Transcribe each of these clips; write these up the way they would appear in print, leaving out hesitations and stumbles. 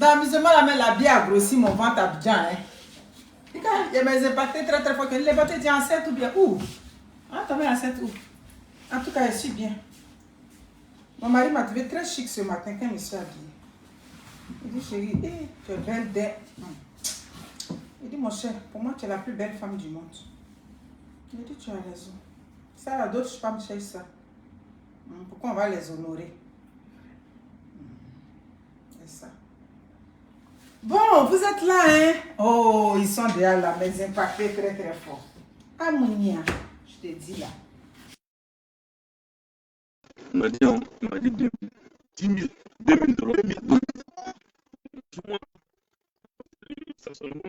Dans l'amusement, la main, la bière a grossi mon ventre à Abidjan. Hein. Il y a mes impactés très très fort. Les impactés disent enceinte ou bien où? Ah, t'as mis enceinte où? En tout cas, je suis bien. Mon mari m'a trouvé très chic ce matin quand je me suis habillée. Il dit, chérie, tu es belle dès. Il dit, mon cher, pour moi, tu es la plus belle femme du monde. Il dit, tu as raison. Ça, d'autres femmes cherchent ça. Pourquoi on va les honorer? C'est ça. Bon, vous êtes là, hein? Oh, ils sont déjà là, mais impactés très très fort. Ah, Mounia, je te dis là. On m'a dit 10 000, 2 000 dollars, 1 000 dollars. Ça seulement.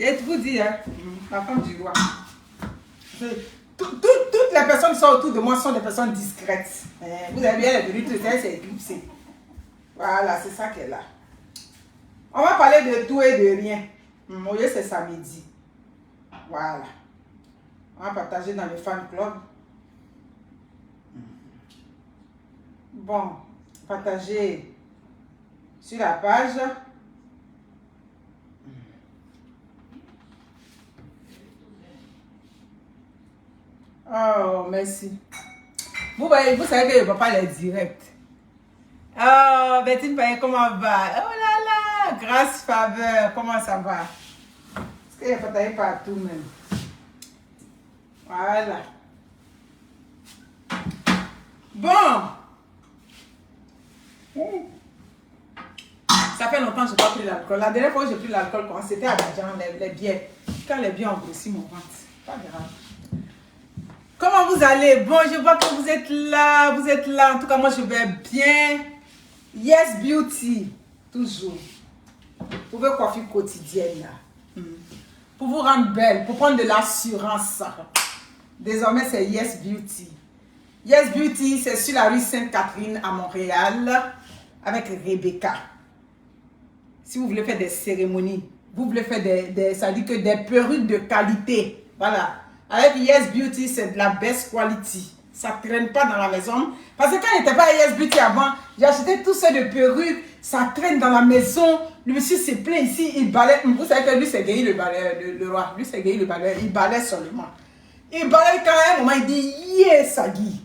Et vous dire, hein, la femme du roi. Toutes les personnes qui sont autour de moi sont des personnes discrètes. Vous avez vu, elle est venue tout ça, c'est éclipsé. Voilà, c'est ça qu'elle a. On va parler de tout et de rien. Aujourd'hui, c'est samedi. Voilà. On va partager dans le fan club. Bon, partager sur la page. Oh, merci. Vous savez que je ne vois pas les directs. Oh, Bettine Paye, comment va? Oh là là, grâce, faveur, comment ça va? Parce qu'il y a partagé partout même. Voilà. Bon. Ça fait longtemps que je n'ai pas pris l'alcool. La dernière fois que j'ai pris l'alcool, c'était à Abidjan, les bières. Quand les bières ont grossi mon ventre. Pas grave. Comment vous allez? Bon, je vois que vous êtes là. Vous êtes là. En tout cas, moi, je vais bien. Yes Beauty. Toujours. Pour vos coiffures quotidiennes. Pour vous rendre belle. Pour prendre de l'assurance. Désormais, c'est Yes Beauty. Yes Beauty, c'est sur la rue Sainte-Catherine à Montréal. Avec Rebecca. Si vous voulez faire des cérémonies. Vous voulez faire ça dit que des perruques de qualité. Voilà. Avec Yes Beauty, c'est de la best quality. Ça ne traîne pas dans la maison. Parce que quand il n'était pas à Yes Beauty avant, j'ai acheté tout ça de perruques. Ça traîne dans la maison. Le monsieur s'est plaint ici. Il balaye. Vous savez que lui, c'est Guy le balai, le roi. Lui, c'est Guy le balai. Il balaye seulement. Il balaye quand à un moment, il dit, yes, Guy.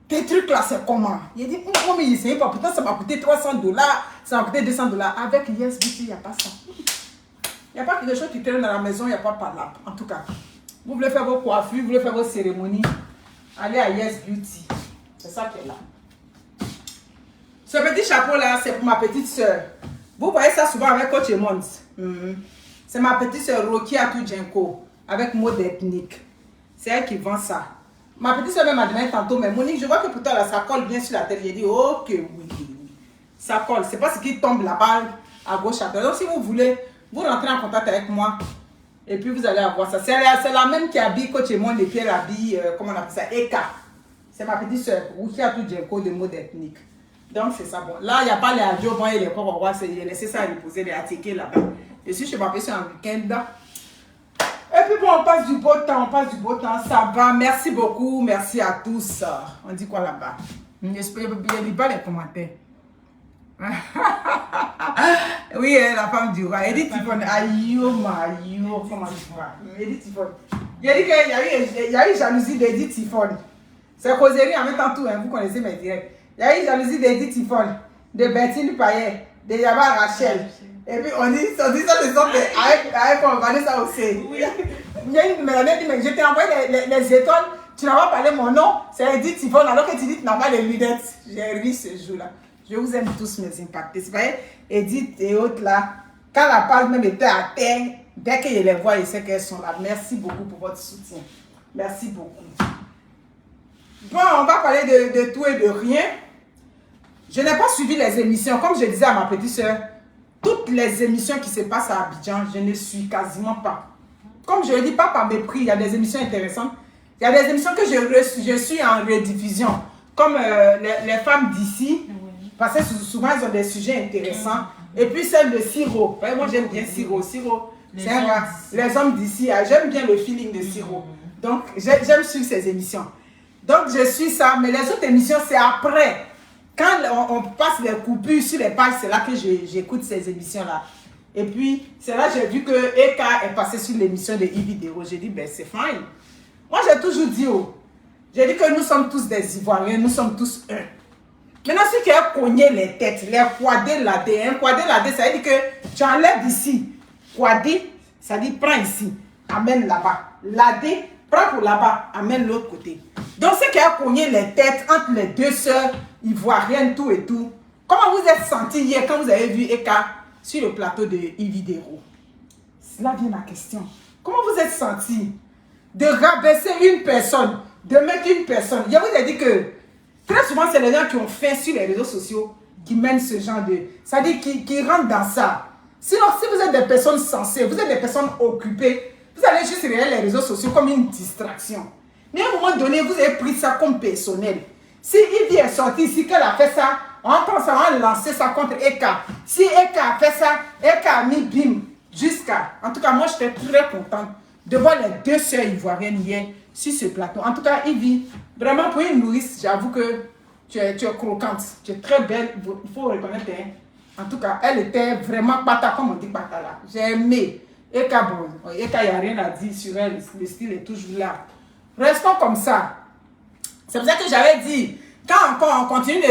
Tes trucs là, c'est comment? Il dit, oh, mais il sait pas. Putain, ça m'a coûté 300 $. Ça m'a coûté 200 $. Avec Yes Beauty, il n'y a pas ça. Il n'y a pas quelque chose qui traîne dans la maison. Il n'y a pas par là. En tout cas. Vous voulez faire vos coiffures, vous voulez faire vos cérémonies, allez à Yes Beauty. C'est ça qui est là. Ce petit chapeau là, c'est pour ma petite soeur. Vous voyez ça souvent avec Coach Emons. C'est ma petite soeur Rocky Atoujenko avec mode ethnique. C'est elle qui vend ça. Ma petite soeur m'a demandé tantôt, mais Monique, je vois que pourtant là, ça colle bien sur la tête. J'ai dit, ok, oui. Ça colle. C'est pas ce qui tombe là-bas à gauche à droite. Donc si vous voulez, vous rentrez en contact avec moi. Et puis vous allez avoir ça. C'est la même qui habille Coach Emon et Pierre habille, comment on appelle ça, Eka. C'est ma petite soeur, Roukia Toudjenko de mode ethnique. Donc c'est ça. Bon, là, il n'y a pas les adios, bon, et les corps, on va laisser ça reposer, les attiquer là-bas. Je suis chez ma personne en week-end. Et puis bon, on passe du beau temps, ça va. Merci beaucoup, merci à tous. On dit quoi là-bas? J'espère bien, il pas les commentaires. Oui, la femme du roi. Edith Tifon, comment tu vois? Edith Tifon. Il a dit qu'il y a eu jalousie d'Edith Tifon. C'est causerie en même temps tout, hein, vous connaissez mes directs. Il y a eu jalousie d'Edith Tifon, de Bertine Payet, de Yaba Rachel. Et puis on dit ça de sorte avec on va dire ça aussi. Il y a une mélodie qui m'a dit, je t'ai envoyé les étoiles, tu n'as pas parlé mon nom, c'est Edith Tifon, alors que tu dis que tu n'as pas les lunettes. J'ai ri ce jour-là. Je vous aime tous mes impactés. Vous voyez, Edith et autres là, quand la page même était à terre, dès que je les vois, je sais qu'elles sont là. Merci beaucoup pour votre soutien. Merci beaucoup. Bon, on va parler de tout et de rien. Je n'ai pas suivi les émissions. Comme je disais à ma petite soeur, toutes les émissions qui se passent à Abidjan, je ne suis quasiment pas. Comme je le dis, pas par mépris, il y a des émissions intéressantes. Il y a des émissions que je suis en rediffusion, comme les femmes d'ici, parce que souvent ils ont des sujets intéressants. Et puis celle de Siro. Moi j'aime bien Siro. Siro, c'est un gars. Les hommes d'ici, j'aime bien le feeling de Siro. Donc j'aime suivre ces émissions. Donc je suis ça, mais les autres émissions c'est après. Quand on passe les coupures sur les pages, c'est là que j'écoute ces émissions-là. Et puis, c'est là que j'ai vu que Eka est passé sur l'émission de e-vidéo. J'ai dit, ben c'est fine. Moi, j'ai toujours dit, j'ai dit que nous sommes tous des Ivoiriens, nous sommes tous un. Maintenant, ceux qui ont cogné les têtes, les quadés ladés, ça veut dire que tu enlèves ici. Quadé, ça dit prends ici, amène là-bas. Ladé, prends pour là-bas, amène l'autre côté. Donc, ceux qui ont cogné les têtes entre les deux sœurs ivoiriennes, tout et tout, comment vous êtes senti hier quand vous avez vu Eka sur le plateau de e-vidéo? Cela vient ma question. Comment vous êtes senti de rabaisser une personne, de mettre une personne? Je vous ai dit que très souvent, c'est les gens qui ont fait sur les réseaux sociaux qui mènent ce genre de... C'est-à-dire qui rentrent dans ça. Sinon, si vous êtes des personnes sensées, vous êtes des personnes occupées, vous allez juste regarder les réseaux sociaux comme une distraction. Mais à un moment donné, vous avez pris ça comme personnel. Si Ivy est sorti ici, qu'elle a fait ça, on pense à lancer ça contre Eka. Si Eka a fait ça, Eka a mis bim jusqu'à... En tout cas, moi, j'étais très contente de voir les deux sœurs ivoiriennes hier sur ce plateau. En tout cas, Ivy, vraiment pour une nourrice, j'avoue que tu es croquante. Tu es très belle, il faut reconnaître. Hein. En tout cas, elle était vraiment pata, comme on dit pata là. J'ai aimé. Eka, bon, Eka, il n'y a rien à dire sur elle, le style est toujours là. Restons comme ça. C'est pour ça que j'avais dit, quand encore on continue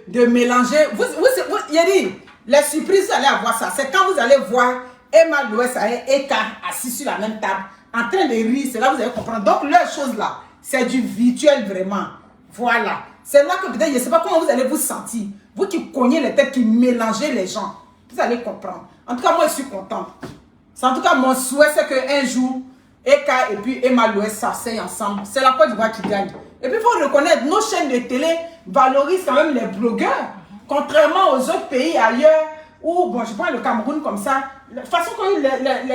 de mélanger, il a dit, les surprises, vous allez avoir ça. C'est quand vous allez voir Emma Louès et Eka assis sur la même table, en train de rire, c'est là que vous allez comprendre. Donc, leur chose là, c'est du virtuel vraiment. Voilà. C'est là que peut-être, je ne sais pas comment vous allez vous sentir. Vous qui cognez les têtes, qui mélangez les gens, vous allez comprendre. En tout cas, moi, je suis contente. En tout cas, mon souhait, c'est qu'un jour, Eka et puis Emma Louès s'asseyent ensemble. C'est la Côte d'Ivoire qui gagne. Et puis, il faut reconnaître, nos chaînes de télé valorisent quand même les blogueurs. Contrairement aux autres pays ailleurs, où, bon, je prends le Cameroun comme ça, la façon dont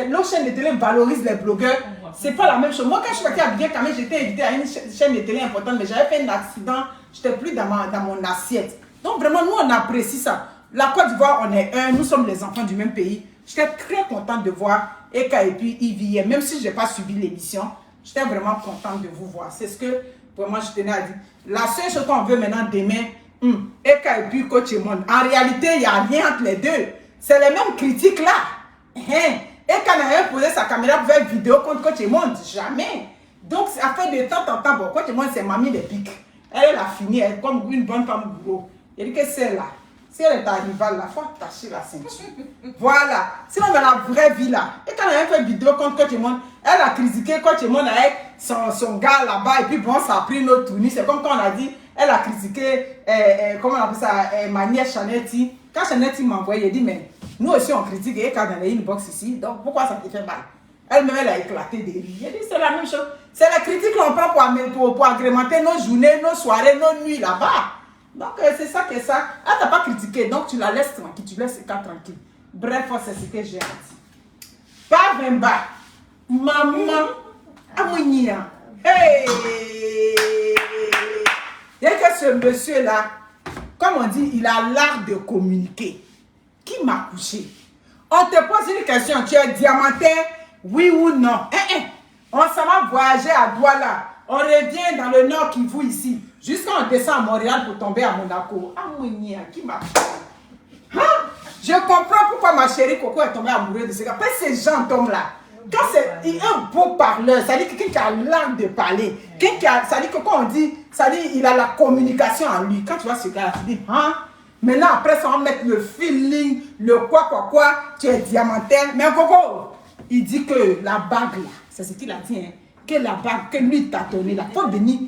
nos chaînes de télé valorisent les blogueurs, c'est pas la même chose. Moi, quand je suis partie à Abidjan, quand même, j'étais invitée à une chaîne de télé importante, mais j'avais fait un accident, j'étais plus dans mon assiette. Donc, vraiment, nous, on apprécie ça. La Côte d'Ivoire, on est un, nous sommes les enfants du même pays. J'étais très contente de voir Eka et puis Ivy, même si je n'ai pas suivi l'émission, j'étais vraiment contente de vous voir. C'est ce que, vraiment, je tenais à dire. La seule chose qu'on veut maintenant, demain, Eka et puis Coach Monde. En réalité, il n'y a rien entre les deux. C'est les mêmes critiques là. Eka n'a rien posé sa caméra pour faire une vidéo contre Coach Monde. Jamais. Donc, ça fait de temps en temps. Bon, Coach Monde, c'est mamie des pics. Elle a fini, elle est comme une bonne femme boulot. Il dit que c'est là. Si elle est à rival, il faut attacher la ceinture. Voilà. Sinon, dans la vraie vie là, et quand elle a fait une vidéo contre Coach Monde, elle a critiqué Coach Monde avec son gars là-bas. Et puis bon, ça a pris une autre tournure. C'est comme quand on a dit, elle a critiqué, comment on appelle ça, ma nièce Chanetti. Quand Chanetti m'a envoyé, elle dit, mais nous aussi on critique et quand on a une box ici, donc pourquoi ça te fait mal? Elle-même, elle a éclaté des rires. Elle dit, c'est la même chose. C'est la critique qu'on prend pour agrémenter nos journées, nos soirées, nos nuits là-bas. Donc, c'est ça que ça. Elle t'a pas critiqué, donc tu la laisses tranquille, tu laisses Eka tranquille. Bref, c'est ce que j'ai dit. Pas Vemba. Maman. Amounia. Hey! Il y a que ce monsieur-là, comme on dit, il a l'art de communiquer. Qui m'a couché? On te pose une question, tu es diamantaire, oui ou non? On s'en va voyager à Douala. On revient dans le nord qui vous ici. Jusqu'à on descend à Montréal pour tomber à Monaco. Amounia, qui m'a couché? Je comprends pourquoi ma chérie Coco est tombée amoureuse de ce gars. Parce que ces gens tombent là. Quand c'est un beau parleur, ça dit quelqu'un qui a l'art de parler. Ça dit que quand on dit, ça dit il a la communication en lui. Quand tu vois ce gars, tu dis, maintenant après ça, on va mettre le feeling, le quoi, tu es diamantaire. Mais Coco, il dit que la bague là, c'est ce qu'il a dit, hein, que la bague, que lui t'a donné là, faut venir.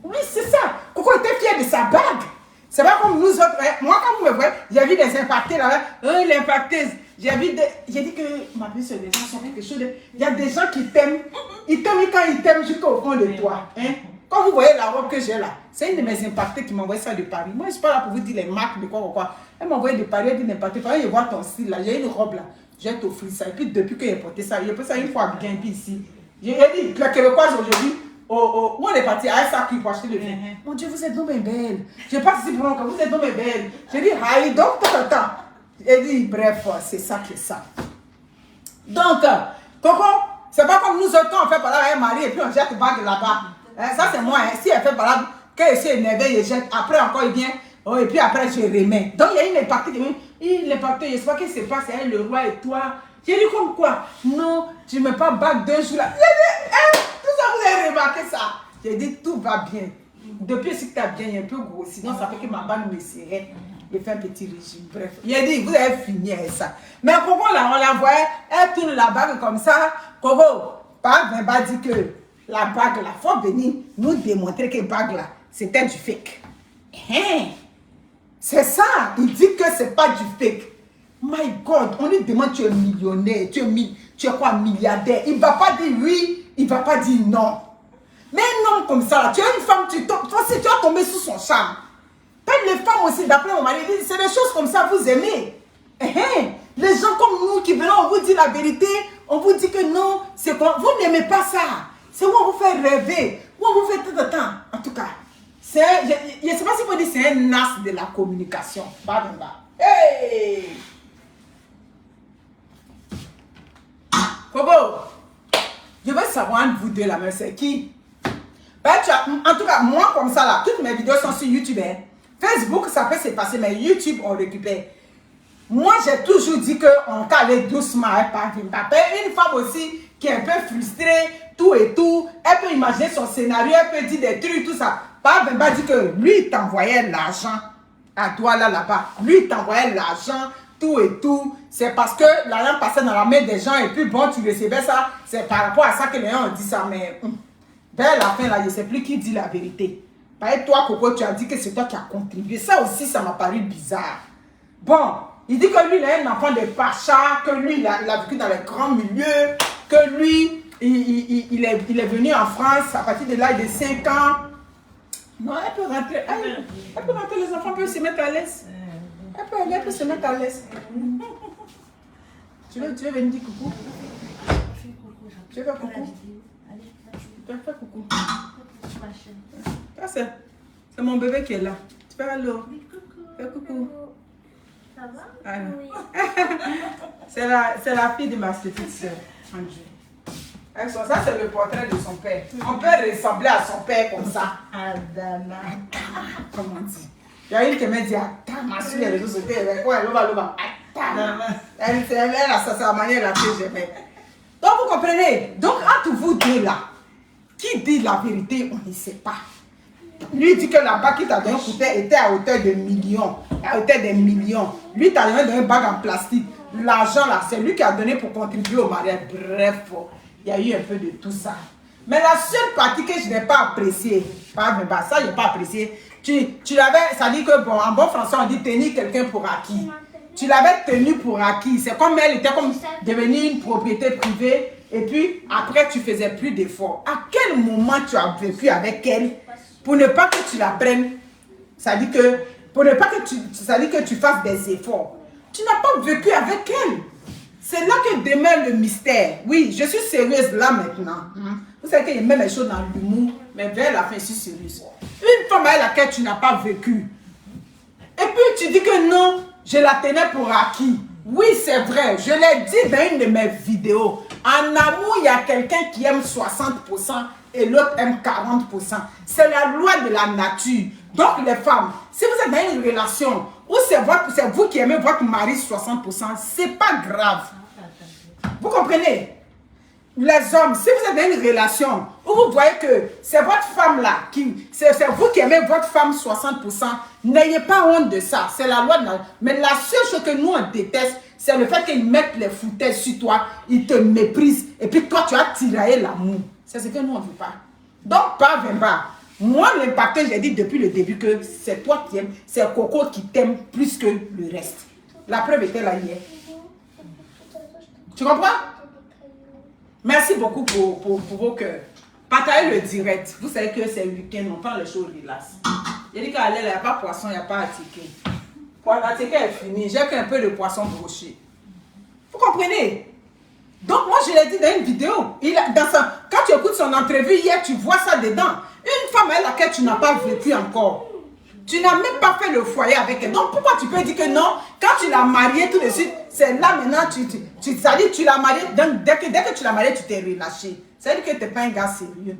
Oui, c'est ça. Coco était fier de sa bague. C'est pas comme nous autres. Moi, quand vous me voyez, j'ai vu des impactés là. L'impacteuse. J'ai dit que ma vie sur les gens sont quelque chose de... Il y a des gens qui t'aiment. Ils t'aiment quand ils t'aiment jusqu'au fond de toi. Hein? Quand vous voyez la robe que j'ai là, c'est une de mes impactées qui m'a envoyé ça de Paris. Moi, je ne suis pas là pour vous dire les marques de quoi. Elle m'a envoyé de Paris, elle dit l'impacté. Il faut voir ton style là. J'ai une robe là. Je vais t'offrir ça. Et puis depuis que j'ai porté ça, j'ai porté ça une fois bien. Puis ici, J'ai dit, les Québécoises aujourd'hui, où on est parti à SAQ pour acheter le vin. Mon Dieu, vous êtes donc bien belle. Je passe ici pour longtemps, vous êtes donc bien belle. J'ai dit, aïe, donc, tout. J'ai dit, bref, c'est ça qui est ça. Donc, Coco, c'est pas comme nous autres, quand on fait par là avec Marie et puis on jette bague là-bas. Ça, c'est moi. Si elle fait par là, quand elle s'est énervée, elle jette. Après, encore, il vient. Oh, et puis après, je remets. Donc, il y a une partie il est parti, je sais pas ce qui se passe, elle, le roi et toi. J'ai dit comme quoi? Non, tu ne mets pas bague 2 jours là. J'ai dit, tout ça, vous avez remarqué ça? J'ai dit, tout va bien. Depuis ce que tu as bien, il est un peu gros. Sinon, ça fait que ma bague me serrait. Je fais un petit régime. Bref, il a dit, vous avez fini avec ça. Mais Coco, là, on la voyait, elle tourne la bague comme ça. Coco, Papa Vimba dit que la bague là, faut venir nous démontrer que bague là, c'était du fake. Hein? C'est ça, il dit que c'est pas du fake. My God, on lui demande, tu es millionnaire, tu es quoi, milliardaire? Il ne va pas dire oui, il ne va pas dire non. Mais un homme comme ça, là, tu es une femme, tu vas tomber sous son charme. Peut-être les femmes aussi, d'après mon mari, c'est des choses comme ça, vous aimez. Les gens comme nous qui venons, on vous dit la vérité, on vous dit que non, c'est quoi? Vous n'aimez pas ça. C'est où on vous fait rêver, où on vous fait tout le temps. En tout cas, je ne sais pas si vous dites c'est un as de la communication. Hey! Kobo, je veux savoir entre vous deux, la même, c'est qui? Ben, en tout cas, moi, comme ça, là, toutes mes vidéos sont sur YouTube. Hein. Facebook, ça peut se passer, mais YouTube, on récupère. Moi, j'ai toujours dit qu'on calait doucement, hein, par une femme aussi qui est un peu frustrée, tout et tout. Elle peut imaginer son scénario, elle peut dire des trucs, tout ça. Par Vimba dit que lui, il t'envoyait l'argent à toi, là-bas. Lui, il t'envoyait l'argent, tout et tout. C'est parce que l'argent passait dans la main des gens et puis bon, tu recevais ça. C'est par rapport à ça que les gens ont dit ça. Mais vers la fin, là, je ne sais plus qui dit la vérité. Par exemple, toi, Coco, tu as dit que c'est toi qui as contribué. Ça aussi, ça m'a paru bizarre. Bon, il dit que lui, il est un enfant de Pacha, que lui, il a vécu dans les grands milieux, que lui, il est venu en France à partir de l'âge de 5 ans. Non, elle peut rentrer. Elle peut rentrer, les enfants peuvent se mettre à l'aise. Elle peut se mettre à l'aise. Tu veux venir dire coucou? Tu veux faire coucou? Tu veux faire coucou? C'est mon bébé qui est là. Tu fais allô? Fais coucou. Ça va? Ah, oui. C'est la fille de ma petite soeur, Andrew. Ça, c'est le portrait de son père. On peut ressembler à son père comme ça. Adana. Comment on dit? Il y a une qui m'a dit Atama sur les réseaux sociaux. Ouais, Loba. Atama. Elle a sa manière que j'aimais. Donc, vous comprenez? Donc, entre vous deux là, qui dit la vérité, on ne sait pas. Lui dit que la bague qu'il t'a donné était à hauteur de millions. À hauteur des millions. Lui t'a donné une bague en plastique. L'argent là, c'est lui qui a donné pour contribuer au mariage. Bref, il y a eu un peu de tout ça. Mais la seule partie que je n'ai pas appréciée, ça je n'ai pas apprécié. Tu l'avais, ça dit que bon, en bon français on dit tenir quelqu'un pour acquis. Tu l'avais tenu pour acquis. C'est comme elle était comme devenue une propriété privée. Et puis après tu faisais plus d'efforts. À quel moment tu as vécu avec elle pour ne pas que tu la prennes? Ça dit que pour ne pas que tu fasses des efforts. Tu n'as pas vécu avec elle. C'est là que demeure le mystère. Oui, je suis sérieuse là maintenant. Vous savez qu'il y a même les choses dans l'humour, mais vers la fin, je suis sérieuse. Une femme avec laquelle tu n'as pas vécu. Et puis tu dis que non, je la tenais pour acquis. Oui, c'est vrai. Je l'ai dit dans une de mes vidéos. En amour, il y a quelqu'un qui aime 60% et l'autre aime 40%. C'est la loi de la nature. Donc les femmes, si vous êtes dans une relation où c'est vous qui aimez votre mari 60%, c'est pas grave. Vous comprenez? Les hommes, si vous êtes dans une relation où vous voyez que c'est votre femme là, c'est vous qui aimez votre femme 60%, n'ayez pas honte de ça. C'est la loi de la... Mais la seule chose que nous on déteste, c'est le fait qu'ils mettent les foutaises sur toi, ils te méprisent, et puis toi tu as tiraillé l'amour. C'est ce que nous on ne veut pas. Donc, pas Vimba. Moi, l'impacteur, j'ai dit depuis le début que c'est toi qui aimes, c'est Coco qui t'aime plus que le reste. La preuve était là hier. Tu comprends? Merci beaucoup pour vos cœurs. Partagez le direct. Vous savez que c'est le week-end, on prend les choses relax. J'ai dit qu'à l'aile, il n'y a pas de poisson, il n'y a pas de ticket. La ticket est fini. J'ai qu'un peu de poisson broché. Vous comprenez? Donc, moi, je l'ai dit dans une vidéo. Quand entrevue hier, tu vois ça dedans. Une femme avec laquelle tu n'as pas vécu encore. Tu n'as même pas fait le foyer avec elle. Donc pourquoi tu peux dire que non, quand tu l'as mariée tout de suite, c'est là maintenant, ça dit tu l'as mariée, donc dès que tu l'as mariée, tu t'es relâché. Ça veut dire que tu n'es pas un gars sérieux.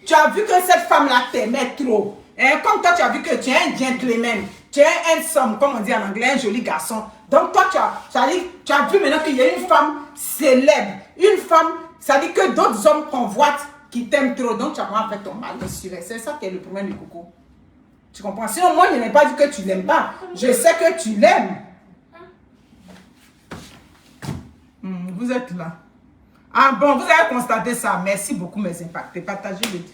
Tu as vu que cette femme-là t'aimait trop. Et comme toi, tu as vu que tu es un gentleman, tu es un handsome, comme on dit en anglais, un joli garçon. Donc toi, tu as vu maintenant qu'il y a une femme célèbre, une femme, ça dit que d'autres hommes convoitent qui t'aiment trop. Donc tu as vraiment fait ton mal sur elle. C'est ça qui est le problème du coco. Tu comprends? Sinon, moi, je n'ai pas dit que tu l'aimes pas. Je sais que tu l'aimes. Vous êtes là. Ah bon, vous avez constaté ça. Merci beaucoup, mes impactés. Partagez le truc.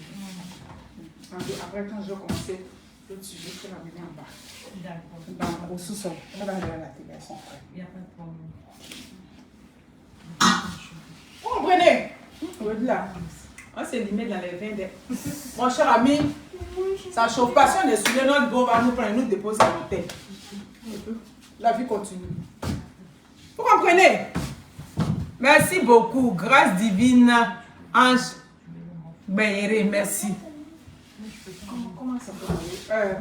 Après, quand je vais commencer le sujet, je vais l'amener en bas. D'accord. Au sous-sol. On va aller à la télé. Il n'y a pas de problème. Oh, Brené. Vous êtes là. On s'est limé dans les vins. Mon cher ami, ça ne chauffe pas. Si on est souillé, notre beau va nous prendre et nous déposer à l'hôtel. La vie continue. Vous comprenez? Merci beaucoup. Grâce divine, Ange Béhéré, merci. Comment ça peut aller?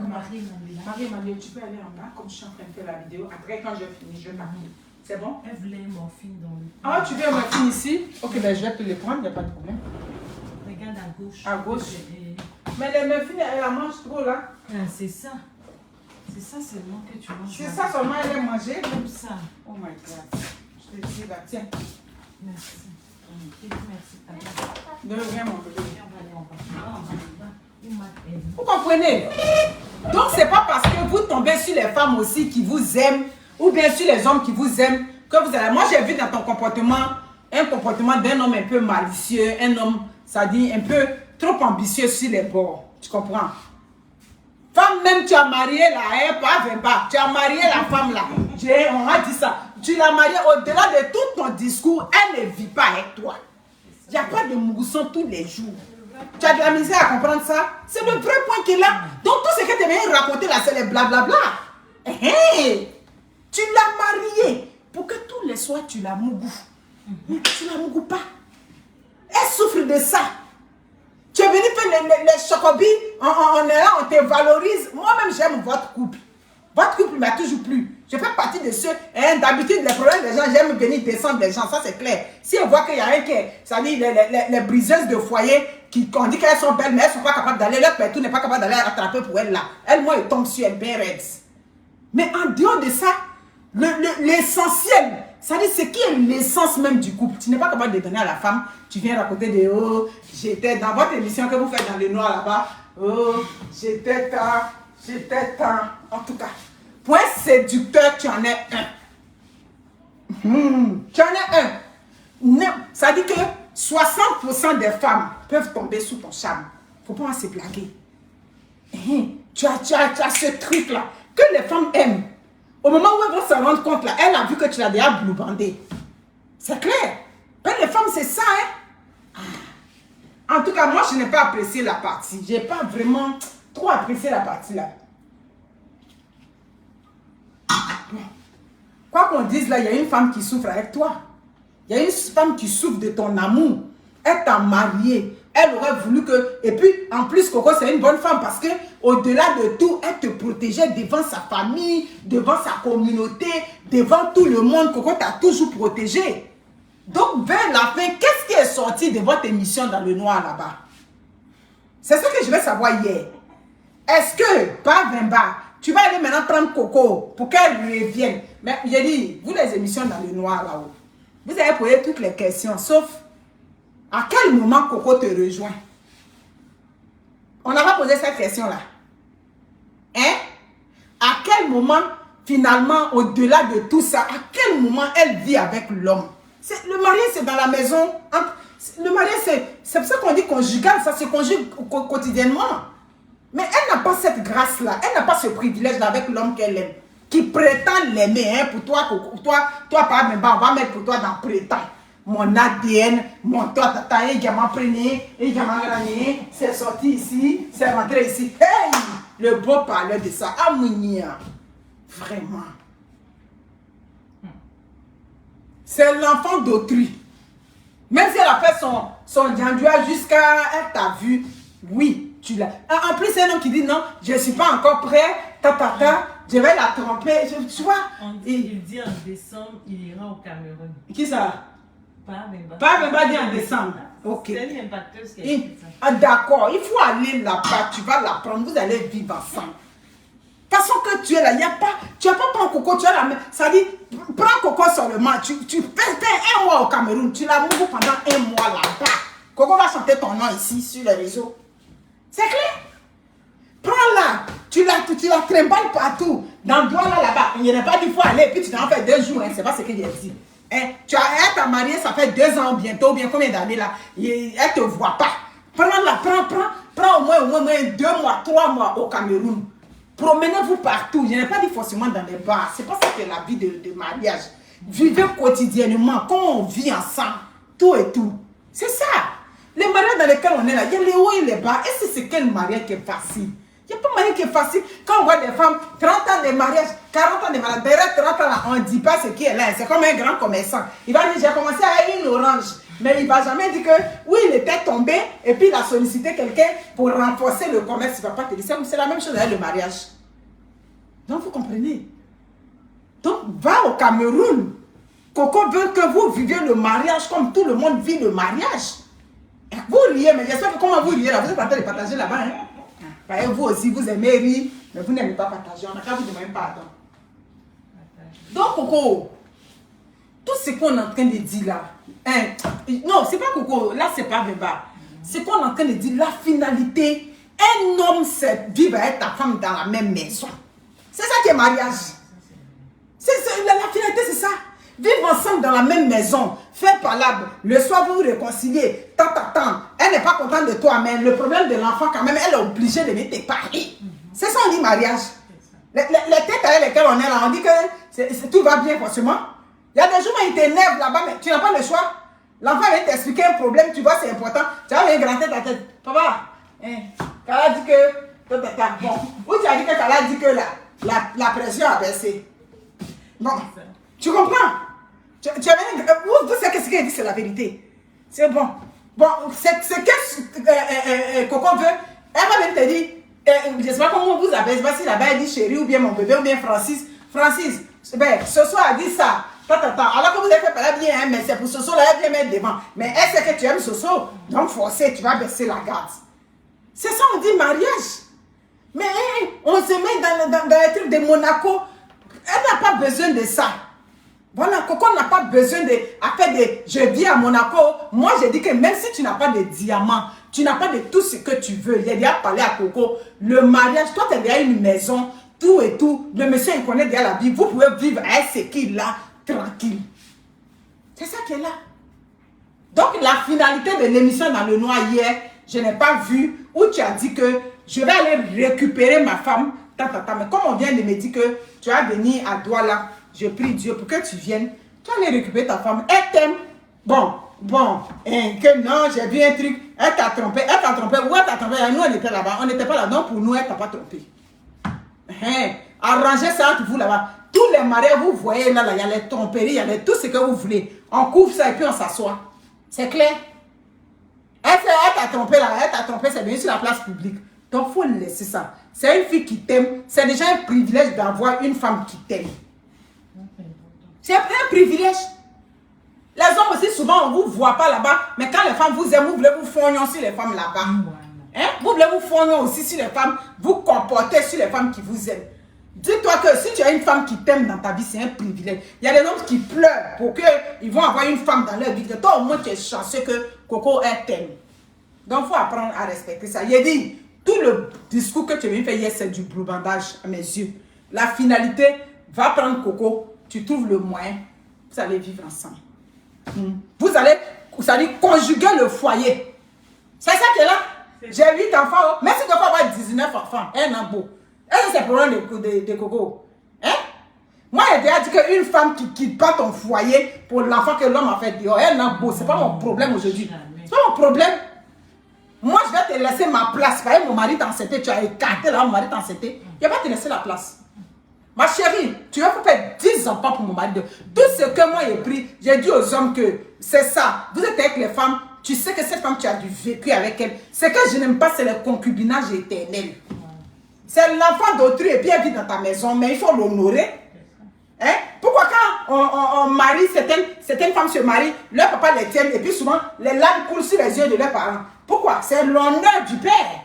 Marie-Emmanuel, tu peux aller en bas comme je suis en train de faire la vidéo. Après, quand je finis, je m'arrive. C'est bon? Elle voulait morphine dans le... Ah, tu veux morphine ici? Ok, ben je vais te les prendre, il n'y a pas de problème. Regarde à gauche. À gauche. Mais les morphines, elle la mange trop là. Ah, c'est ça. C'est ça seulement que tu manges. C'est ça seulement elle est mangée. Comme ça. Oh my God. Je te dis là, tiens. Merci. Merci. De rien, mon bébé. On va aller en Vous comprenez? Donc, c'est pas parce que vous tombez sur les femmes aussi qui vous aiment, ou bien sur les hommes qui vous aiment, que vous allez... Moi, j'ai vu dans ton comportement, un comportement d'un homme un peu malicieux, un homme, ça dit, un peu trop ambitieux sur les bords. Tu comprends? Femme, même tu as marié là, hein, pas 20 bas. Tu as marié la femme là. On a dit ça. Tu l'as mariée au-delà de tout ton discours, elle ne vit pas avec toi. Il n'y a pas de mousson tous les jours. Tu as de la misère à comprendre ça. C'est le vrai point qu'il a. Donc tout ce que tu viens raconter là, c'est les blablabla. Hey, tu l'as mariée pour que tous les soirs tu la mougoues. Mais tu la mougoues pas. Elle souffre de ça. Tu es venu faire les chocobis, on est là, on te valorise. Moi-même, j'aime votre couple. Votre couple m'a toujours plu. Je fais partie de ceux, hein, d'habitude, les problèmes des gens, j'aime venir descendre les gens, ça c'est clair. Si on voit qu'il y a un qui est, ça dit, les briseuses de foyer, qu'on dit qu'elles sont belles, mais elles ne sont pas capables d'aller, leur pétou n'est pas capable d'aller attraper pour elles là. Elle, moi, elle tombe sur elle, bien raide. Mais en dehors de ça, l'essentiel, ça dit, c'est qui est l'essence même du couple. Tu n'es pas capable de donner à la femme, tu viens raconter des oh, j'étais dans votre émission que vous faites dans le noir là-bas, oh, j'étais tant, en tout cas. Point séducteur, tu en es un. Tu en es un. Ça dit que 60% des femmes peuvent tomber sous ton charme. Faut pas se blaguer. Tu as ce truc-là que les femmes aiment. Au moment où elles vont se rendre compte, là, elle a vu que tu l'as déjà bloubandé. C'est clair. Mais les femmes, c'est ça, hein. En tout cas, moi, je n'ai pas apprécié la partie. Je n'ai pas vraiment trop apprécié la partie là. Quoi qu'on dise là, il y a une femme qui souffre avec toi. Il y a une femme qui souffre de ton amour. Elle t'a marié. Elle aurait voulu que... Et puis, en plus, Coco, c'est une bonne femme parce que au-delà de tout, elle te protégeait devant sa famille, devant sa communauté, devant tout le monde. Coco t'a toujours protégé. Donc, vers la fin, qu'est-ce qui est sorti de votre émission dans le noir là-bas? C'est ça que je veux savoir hier. Est-ce que, par Vemba, tu vas aller maintenant prendre Coco pour qu'elle revienne? Mais j'ai dit, vous les émissions dans le noir là-haut, vous avez posé toutes les questions, sauf à quel moment Coco te rejoint? On n'a pas posé cette question-là. Hein? À quel moment, finalement, au-delà de tout ça, à quel moment elle vit avec l'homme? Le mariage, c'est dans la maison. Le mariage, c'est ça qu'on dit conjugal, ça se conjugue quotidiennement. Mais elle n'a pas cette grâce-là, elle n'a pas ce privilège-là avec l'homme qu'elle aime, qui prétend l'aimer. Hein, pour toi, par exemple, on va mettre pour toi dans prétend. Mon ADN, mon toi, tata, également prené, également gagné, c'est sorti ici, c'est rentré ici. Hey! Le beau parlait de ça. Amounia. Vraiment. C'est l'enfant d'autrui. Même si elle a fait son jandua jusqu'à... Elle t'a vu. Oui, tu l'as. En plus, c'est un homme qui dit non, je ne suis pas encore prêt. Je vais la tromper. Tu vois? Il dit en décembre, il ira au Cameroun. Qui ça? Pas Bemba dit en décembre. Ok. C'est une impacteuse qui a dit ça. Ah, d'accord, il faut aller là-bas. Tu vas la prendre. Vous allez vivre ensemble. De toute façon que tu es là, il n'y a pas. Tu n'as pas pris Coco, tu as la main. Ça dit, prends Coco seulement. Tu fais un mois au Cameroun. Tu la mouves pendant un mois là-bas. Coco va chanter ton nom ici sur les réseaux. C'est clair? Prends-la. Tu la trimballes partout. Dans Douala là-bas. Il n'y a pas dit qu'il faut aller. Et puis tu t'en fais 2 jours. Hein, c'est pas ce qu'il a dit. Hein, elle t'a mariée, ça fait 2 ans bientôt. Bien combien d'années là? Elle ne te voit pas. Prends-la. Prends au moins 2 mois, 3 mois au Cameroun. Promenez-vous partout. Je n'ai pas dit forcément dans les bars. C'est pas ça que la vie de mariage. Vivez quotidiennement. Comment on vit ensemble. Tout et tout. C'est ça. Les mariages dans lesquels on est là, il y a les hauts et les bas. Et c'est quel mariage qui est facile? Il n'y a pas de mariage qui est facile. Quand on voit des femmes, 30 ans de mariage, 40 ans de mariage, derrière 30 ans là, on ne dit pas ce qui est là. C'est comme un grand commerçant. Il va dire, j'ai commencé à une orange. Mais il ne va jamais dire que, oui, il était tombé et puis il a sollicité quelqu'un pour renforcer le commerce. Il ne va pas te dire ça. C'est la même chose avec le mariage. Donc, vous comprenez? Donc, va au Cameroun. Coco veut que vous viviez le mariage comme tout le monde vit le mariage. Vous riez, mais j'espère que comment vous riez là, vous êtes en train de partager là-bas. Hein? Vous aussi, vous aimez rire, mais vous n'aimez pas partager. On n'a qu'à vous demander pardon. Donc, Coco, tout ce qu'on est en train de dire là, hein, non, c'est pas Coco, là, c'est pas Bemba. C'est qu'on est en train de dire la finalité. Un homme, c'est vivre avec ta femme dans la même maison. C'est ça qui est mariage. La finalité, c'est ça. Vivre ensemble dans la même maison, faire palabre, le soir vous vous réconciliez, elle n'est pas contente de toi, mais le problème de l'enfant quand même, elle est obligée de venir te parler. C'est ça on dit mariage. Les têtes avec lesquelles on est là, on dit que tout va bien forcément. Il y a des jours où il t'énerve là-bas, mais tu n'as pas le choix. L'enfant vient t'expliquer un problème, tu vois c'est important, tu vas venir gratter ta tête. Papa, Kala a dit que, bon, ou tu as dit que Kala a dit que la pression a baissé. Bon. Tu comprends? Vous savez ce qu'elle dit, c'est la vérité. C'est bon. Bon, c'est que Coco veut. Elle va même te dire, je ne sais pas comment vous appelez, je ne sais pas si là-bas elle dit chérie ou bien mon bébé ou bien Francis. Francis, ben, Soso a dit ça. Alors que vous avez fait parler bien, hein, mais c'est pour Soso là, elle vient mettre devant. Mais elle sait que tu aimes Soso, donc forcé, tu vas baisser la garde. C'est ça, on dit mariage. Mais on se met dans les trucs de Monaco. Elle n'a pas besoin de ça. Voilà, Coco n'a pas besoin de je vis à Monaco. Moi, je dis que même si tu n'as pas de diamants, tu n'as pas de tout ce que tu veux. J'ai déjà parlé à Coco. Le mariage, toi, tu as déjà une maison, tout et tout. Le monsieur, il connaît déjà la vie. Vous pouvez vivre avec ce qu'il a, tranquille. C'est ça qui est là. Donc, la finalité de l'émission dans le noir hier, je n'ai pas vu où tu as dit que je vais aller récupérer ma femme. Mais comme on vient de me dire que tu vas venir à Douala, je prie Dieu pour que tu viennes, tu vas aller récupérer ta femme. Elle t'aime. Bon, que non, j'ai vu un truc. Elle t'a trompé. Où elle t'a trompé? Nous, on était là-bas. On n'était pas là. Donc, pour nous, elle t'a pas trompé. Arrangez ça entre vous là-bas. Tous les mariés, vous voyez là, il y a les tromperies, il y a tout ce que vous voulez. On couvre ça et puis on s'assoit. C'est clair? Elle t'a trompé là. Elle t'a trompé, c'est bien sur la place publique. Donc, il faut laisser ça. C'est une fille qui t'aime. C'est déjà un privilège d'avoir une femme qui t'aime. C'est un privilège. Les hommes aussi, souvent, on ne vous voit pas là-bas. Mais quand les femmes vous aiment, vous voulez vous fognon sur les femmes là-bas. Hein? Vous voulez vous fognon aussi sur les femmes. Vous comportez sur les femmes qui vous aiment. Dis-toi que si tu as une femme qui t'aime dans ta vie, c'est un privilège. Il y a des hommes qui pleurent pour qu'ils vont avoir une femme dans leur vie. Toi, au moins, tu es chanceux que Coco, elle t'aime. Donc, il faut apprendre à respecter ça. Il a dit, tout le discours que tu viens faire hier, c'est du broubandage à mes yeux. La finalité, va prendre Coco. Tu trouves le moyen, vous allez vivre ensemble. Vous allez conjuguer le foyer. C'est ça qui est là. J'ai 8 enfants. Même si tu vas avoir 19 enfants, un an beau. Est-ce que c'est le problème de Coco? Hein? Moi, j'ai déjà dit qu'une femme qui quitte pas ton foyer pour l'enfant que l'homme a fait dehors, un an beau, c'est pas mon problème aujourd'hui. C'est pas mon problème. Moi, je vais te laisser ma place. Parce que mon mari t'enceinté, tu as écarté là, mon mari t'enceinté. Je vais te laisser la place. Ma chérie, tu vas faire 10 enfants pour mon mari. Tout ce que moi j'ai pris, j'ai dit aux hommes que C'est ça. Vous êtes avec les femmes, tu sais que cette femme, tu as du vécu avec elle. Ce que je n'aime pas, c'est le concubinage éternel. C'est l'enfant d'autrui et puis elle vit dans ta maison, mais il faut l'honorer. Hein? Pourquoi quand on marie, certaines femmes se marient, leur papa les tient et puis souvent les larmes coulent sur les yeux de leurs parents. Pourquoi? C'est l'honneur du père.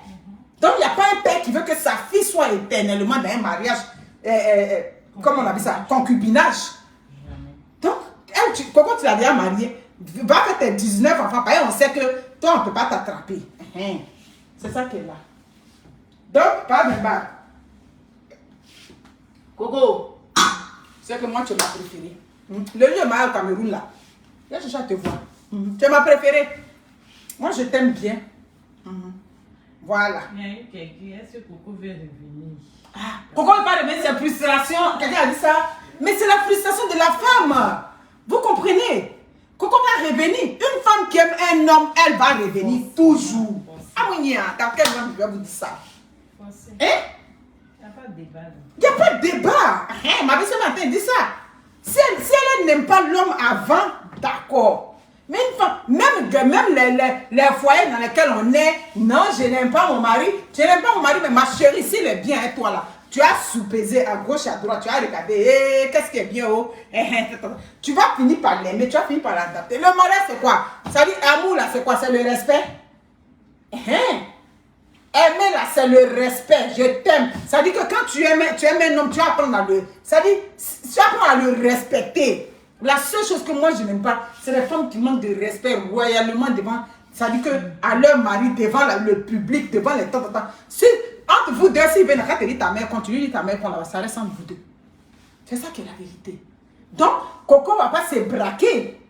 Donc il n'y a pas un père qui veut que sa fille soit éternellement dans un mariage, comment on appelle ça, concubinage. Donc, quand tu l'as déjà marié, va faire tes 19 enfants, parce qu'on sait que toi on ne peut pas t'attraper. C'est ça qui est là. Donc, pas de mal. Coco, c'est que moi tu m'as préféré. Le lieu m'a au Cameroun là. Là, je cherche à te voir. Tu m'as préféré. Moi, je t'aime bien. Voilà. Il y a eu quelqu'un, est-ce que Coco veut revenir? Coco ne veut pas revenir, c'est frustration. Quelqu'un a dit ça. Mais c'est la frustration de la femme. Vous comprenez? Coco va revenir. Une femme qui aime un homme, elle va revenir toujours. Ah oui, dans quel moment je vais vous dire ça? Hein? Il n'y a pas de débat. Il n'y a pas de débat. Ma vie ce matin dit ça. Si elle n'aime pas l'homme avant, d'accord. Mais une femme, même les foyers dans lesquels on est, non, je n'aime pas mon mari. Je n'aime pas mon mari, mais ma chérie, s'il est bien, et toi là, tu as sous-pesé à gauche, à droite, tu as regardé, qu'est-ce qui est bien, oh, tu vas finir par l'aimer, tu vas finir par l'adapter. Le mariage, c'est quoi? Ça dit, amour là, c'est quoi? C'est le respect. Aimer là, c'est le respect. Je t'aime. Ça dit que quand tu aimes un homme, tu vas apprendre à le... Ça dit, tu apprends à le respecter. La seule chose que moi je n'aime pas, c'est les femmes qui manquent de respect royalement devant... Ça dit que à leur mari, devant le public, devant les temps. Si, entre vous deux, s'ils viennent, quand tu dis ta mère, quand tu lui dis ta mère, ça reste entre vous deux. C'est ça qui est la vérité. Donc, Coco ne va pas se braquer.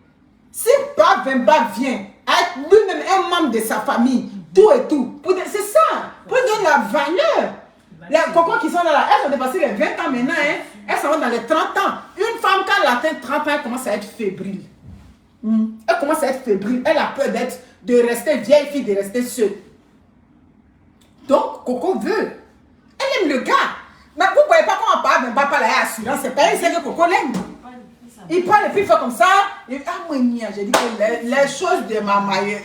Si Bavemba vient, être lui-même un membre de sa famille, tout et tout, c'est ça, pour donner la valeur. Les cocos qui sont là, elles ont dépassé les 20 ans maintenant, elles sont dans les 30 ans. Une femme, quand elle atteint 30 ans, elle commence à être fébrile. Elle commence à être fébrile, elle a peur de rester vieille fille, de rester seule. Donc, Coco veut. Elle aime le gars. Mais vous ne voyez pas comment on parle pas la assurance, c'est pas elle, c'est que Coco l'aime. Il parle et puis il fait comme ça. Et, j'ai dit que les choses de marmaillage.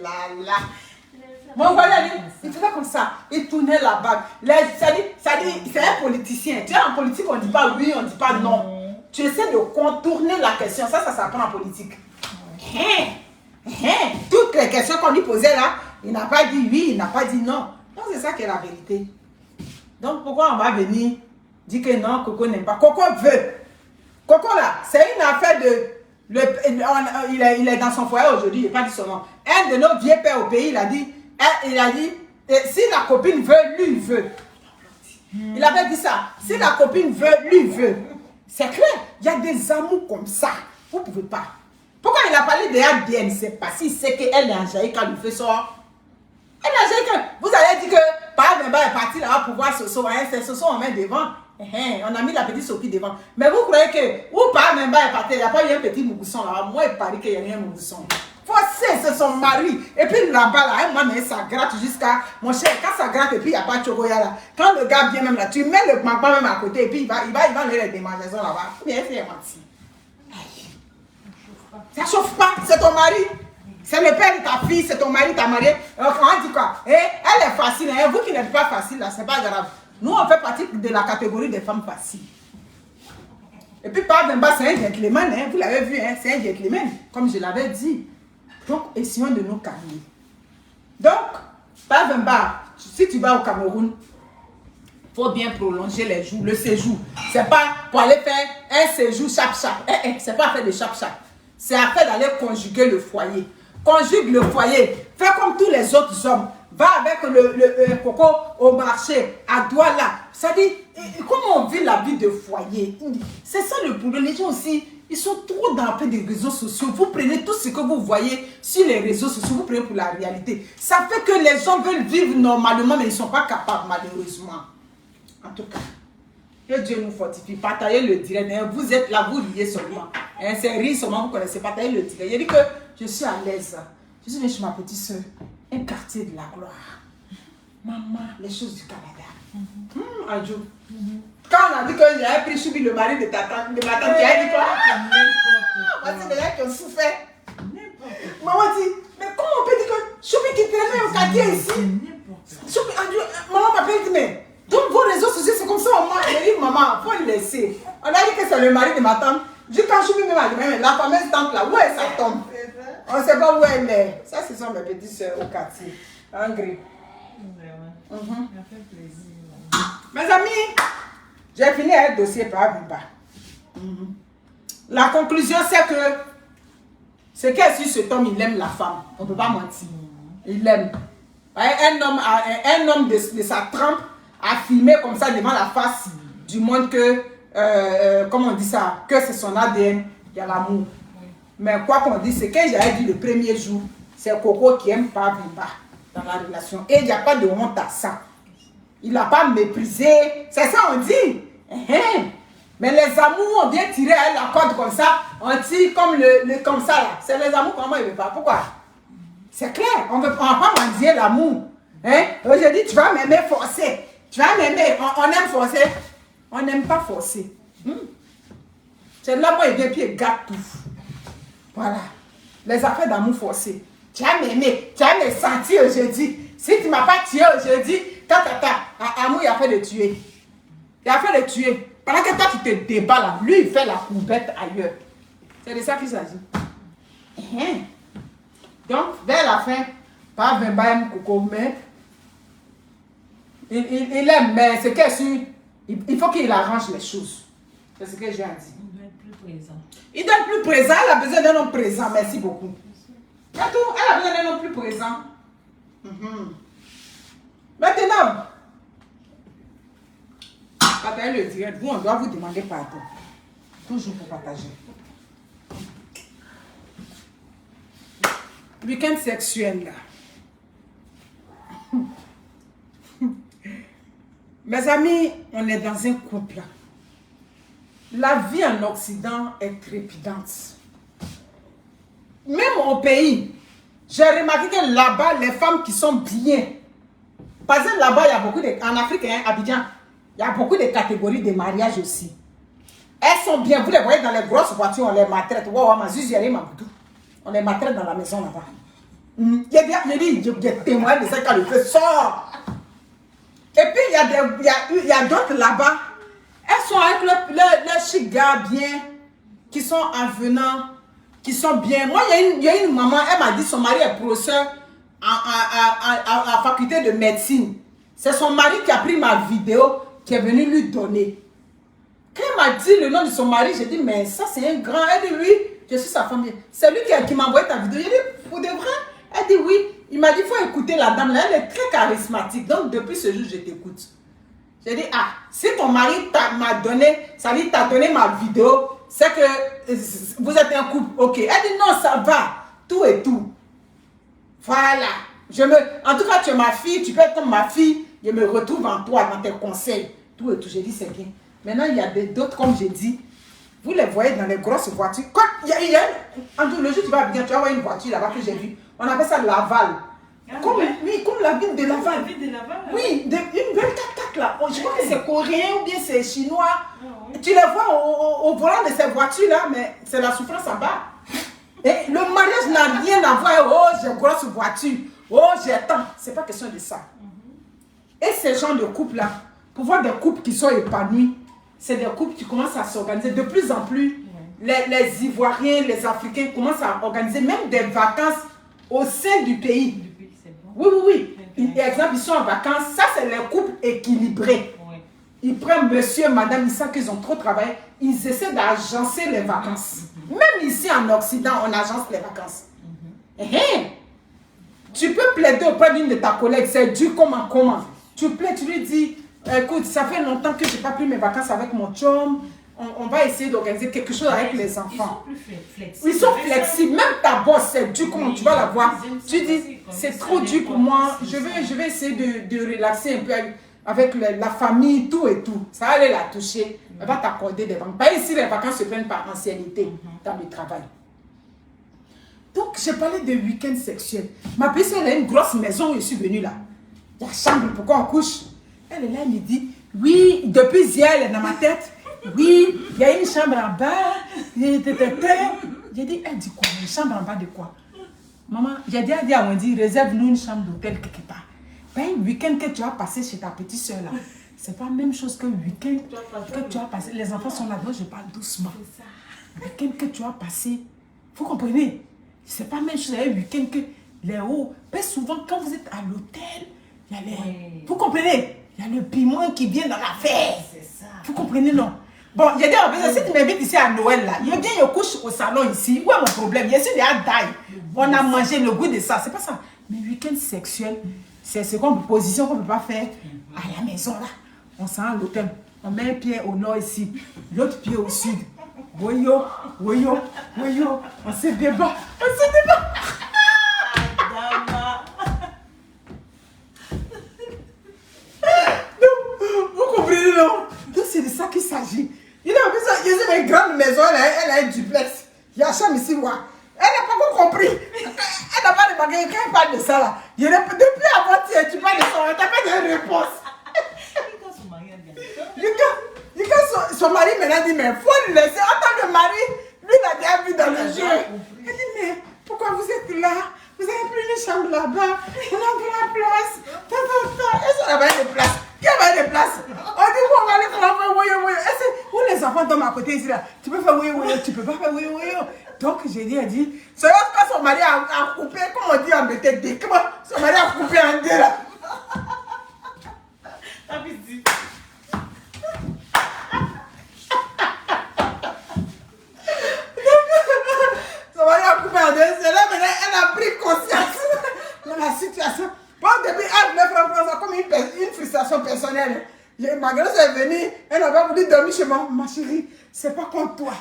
Là. Mon voilà, il faisait comme ça. Il tournait la bague. Ça dit, c'est un politicien. Tu sais, en politique, on ne dit pas oui, on ne dit pas non. Tu essaies de contourner la question. Ça s'apprend en politique. Toutes les questions qu'on lui posait là, il n'a pas dit oui, il n'a pas dit non. Donc, c'est ça qui est la vérité. Donc, pourquoi on va venir dit que non, Coco n'aime pas. Coco veut. Coco là, c'est une affaire de... il est dans son foyer aujourd'hui, il n'a pas dit son nom. Un de nos vieux pères au pays, il a dit, si la copine veut, lui veut. Il avait dit ça. Si la copine veut, lui veut. C'est clair, il y a des amours comme ça. Vous ne pouvez pas. Pourquoi il a parlé de ADN? C'est parce qu'il sait qu'elle est en jaillie quand il fait ça. Elle est en jaillie quand... Vous allez dire que par exemple, est parti là pour voir Soso. C'est Soso, on met devant. On a mis la petite Sophie devant. Mais vous croyez que, ou pas même est parti, il n'y a pas eu un petit Mougusson là. Moi, il paraît qu'il y a eu un Mougusson. Forcé, c'est son mari. Et puis là-bas, là, moi, mais ça gratte jusqu'à. Mon cher, quand ça gratte et puis il n'y a pas de chocolat là. Quand le gars vient même là, tu mets le papa même à côté et puis il va aller les démangeaisons là-bas. Mais c'est menti. Ça chauffe pas, c'est ton mari. C'est le père de ta fille, c'est ton mari, ta mariée. On dit quoi? Elle est facile. Vous qui n'êtes pas facile là, c'est pas grave. Nous, on fait partie de la catégorie des femmes faciles. Et puis, Bavemba, c'est un gentleman, vous l'avez vu, c'est un gentleman, comme je l'avais dit. Donc, essayons de nous calmer. Donc, Bavemba, si tu vas au Cameroun, il faut bien prolonger les jours, le séjour. C'est pas pour aller faire un séjour chap-chap. C'est pas faire de chap-chap. C'est affaire d'aller conjuguer le foyer. Conjugue le foyer. Fais comme tous les autres hommes. Va avec le Coco au marché, à Douala. Ça dit, comment on vit la vie de foyer? C'est ça le problème. Les gens aussi, ils sont trop dans les réseaux sociaux. Vous prenez tout ce que vous voyez sur les réseaux sociaux, vous prenez pour la réalité. Ça fait que les gens veulent vivre normalement, mais ils ne sont pas capables, malheureusement. En tout cas, que Dieu nous fortifie. Partagez le direct. Vous êtes là, vous riez seulement. C'est rire seulement, vous connaissez. Partagez le direct. Il dit que je suis à l'aise. Je suis venue chez ma petite soeur. Un quartier de la gloire. Maman, les choses du Canada. Adjo. Quand on a dit que j'avais pris Choubi, le mari de ta tante, de ma tante, tu as dit quoi? C'est des gens qui ont souffert. Maman dit, mais comment on peut dire que Choubi qui traînait au quartier ici? Choubi, Adjo, maman m'appelle, dit, mais donc vos réseaux sociaux, c'est comme ça, au moins. J'ai dit, maman, faut le laisser. On a dit que c'est le mari de ma tante. Je dis, quand Choubi m'a dit, mais la fameuse tante là, où est sa tombe? On ne sait pas où elle est. Ça, ce sont mes petites soeurs au quartier. En gris. Ça fait plaisir. Mes amis, j'ai fini avec le dossier par Bimba. La conclusion, c'est que c'est qu'elle sur cet homme, il aime la femme. On ne peut pas mentir. Il l'aime. Un homme de sa trempe a filmé comme ça devant la face du monde que, comment on dit ça, que c'est son ADN, il y a l'amour. Mais quoi qu'on dise, c'est que j'avais dit le premier jour, c'est Coco qui aime pas Bimba dans la relation. Et il n'y a pas de honte à ça. Il n'a pas méprisé. C'est ça on dit. Mais les amours ont bien tiré à la corde comme ça. On tire comme comme ça là. C'est les amours comment il ne veut pas. Pourquoi? C'est clair. On ne va pas mendier l'amour. Aujourd'hui, tu vas m'aimer forcer. Tu vas m'aimer. On aime forcer. On n'aime pas forcer. C'est là où il vient puis il gâte tout. Voilà. Les affaires d'amour forcé. Tu vas m'aimer. Tu vas me sentir aujourd'hui. Si tu ne m'as pas tué aujourd'hui, amour, il a fait de tuer. Il a fait de tuer. Pendant que toi, tu te débats là, lui, il fait la courbette ailleurs. C'est de ça qu'il s'agit. Donc, vers la fin, pas Bimba aime Coco, mais il aime, mais c'est qu'elle sûr, il faut qu'il arrange les choses. C'est ce que j'ai à dire. Il doit être plus présent. Il doit être plus présent, elle a besoin d'un homme présent, merci beaucoup. Elle a besoin d'un homme plus présent. Maintenant, partagez le direct. Vous, on doit vous demander pardon. Toujours pour partager. Week-end sexuel, là. Mes amis, on est dans un couple. La vie en Occident est trépidante. Même au pays, j'ai remarqué que là-bas, les femmes qui sont bien, par exemple, là-bas, il y a beaucoup de... En Afrique, Abidjan, il y a beaucoup de catégories de mariage aussi. Elles sont bien. Vous les voyez dans les grosses voitures, on les maltraite. On les maltraite dans la maison là-bas. Il y a des témoins de ça quand le feu sort. Et puis, il y a d'autres là-bas. Elles sont avec le chic gars bien, qui sont avenants, qui sont bien. Moi, il y a une maman, elle m'a dit son mari est professeur à la faculté de médecine. C'est son mari qui a pris ma vidéo, qui est venu lui donner. Quand elle m'a dit le nom de son mari, j'ai dit, mais ça c'est un grand. Elle dit, oui, je suis sa femme. C'est lui qui m'a envoyé ta vidéo. J'ai dit, pour de vrai? Elle dit, oui. Il m'a dit, il faut écouter la dame là. Elle est très charismatique. Donc, depuis ce jour, je t'écoute. J'ai dit, ah, si ton mari m'a donné, ça dit, t'a donné ma vidéo, c'est que vous êtes un couple. Ok. Elle dit, non, ça va. Tout et tout. Voilà. En tout cas, tu es ma fille, tu peux être comme ma fille. Je me retrouve en toi, dans tes conseils. Tout et tout. J'ai dit, c'est bien. Maintenant, il y a d'autres, comme j'ai dit, vous les voyez dans les grosses voitures. Quand le jour tu vas bien, tu vas voir une voiture là-bas que j'ai vue. On appelle ça Laval. Comme la ville de Laval. La ville de Laval. Oui, une belle 4x4 là. Je crois que c'est coréen ou bien c'est chinois. Tu les vois au volant de ces voitures-là, mais c'est la souffrance en bas. Et le mariage n'a rien à voir. Oh, j'ai une grosse voiture. Oh, j'ai tant. C'est pas question de ça. Et ces gens de couples-là, pour voir des couples qui sont épanouis, c'est des couples qui commencent à s'organiser de plus en plus. Les Ivoiriens, les Africains commencent à organiser même des vacances au sein du pays. Oui, oui, oui. Par exemple, ils sont en vacances. Ça, c'est les couples équilibrés. Ils prennent monsieur, madame, ils savent qu'ils ont trop travaillé. Ils essaient d'agencer les vacances. Même ici en Occident, on agence les vacances. Tu peux plaider auprès d'une de ta collègue. C'est dur comment. Tu plaides, tu lui dis, écoute, ça fait longtemps que je n'ai pas pris mes vacances avec mon chum. On va essayer d'organiser quelque chose avec les enfants. Ils sont plus flexibles. Ils sont flexibles. Même ta bosse, c'est dur comment tu vas la voir. Tu dis, c'est trop dur pour moi. Je vais essayer de relaxer un peu avec la famille, tout et tout. Ça va aller la toucher. Elle va t'accorder des vacances. Pas ici, les vacances se prennent par ancienneté dans le travail. Donc, j'ai parlé de week-end sexuel. Ma petite, elle a une grosse maison où je suis venue là. La chambre, pourquoi on couche? Elle est là, elle me dit, oui, depuis hier, elle est dans ma tête. Oui, il y a une chambre en bas. J'ai dit, elle dit quoi? Une chambre en bas de quoi? Maman, j'ai dit à Wendy, réserve-nous une chambre d'hôtel quelque part. Ben, le week-end que tu as passé chez ta petite soeur là, c'est pas la même chose que le week-end que tu as passé. Les enfants sont là-dedans, je parle doucement. Le week-end que tu as passé, vous comprenez? C'est pas la même chose. Le week-end que les hauts. Mais souvent, quand vous êtes à l'hôtel, il y a les. Oui. Vous comprenez? Il y a le piment qui vient dans l'affaire. C'est ça. Vous comprenez, non? Bon, j'ai dit, si tu m'invites ici à Noël, là, il y a bien, je couche au salon ici. Où est mon problème? Il y a des dailles. On a mangé le goût de ça. C'est pas ça. Mais week-end sexuel, c'est comme une position qu'on ne peut pas faire à la maison, là. On s'en va à l'hôtel. On met un pied au nord ici, l'autre pied au sud. Voyons, voyons, voyons. On se débat. On se débat. Vous comprenez, non? Donc, c'est de ça qu'il s'agit. Il y a une grande maison, elle a un duplex. Il y a une chambre ici, moi. Elle n'a pas encore compris. Elle n'a pas de bagage. Quand elle parle de ça, là, depuis avant-hier, tu parles de ça, elle n'a pas de réponse. Son mari maintenant dit, mais il faut le laisser. En tant que mari, lui, il a déjà vu dans le jeu. Elle dit, mais pourquoi vous êtes là? Vous avez pris une chambre là-bas. On a de la place. Est-ce qu'on a pas de place? Qui a de place? On dit, on va aller faire oui, oui. Où les enfants tombent à côté ici là? Tu peux faire oui, oui. Tu peux pas faire oui, oui. Donc, j'ai dit, elle dit, c'est quand son mari a coupé, comme on dit en BTD, comment son mari a coupé en deux là. Son mari a coupé en deux, c'est là maintenant, elle a pris conscience de la situation. Bon, depuis, elle voulait prendre ça comme une frustration personnelle. Ma grand est venue, elle n'a pas voulu dormir chez moi. Ma chérie, c'est pas contre toi.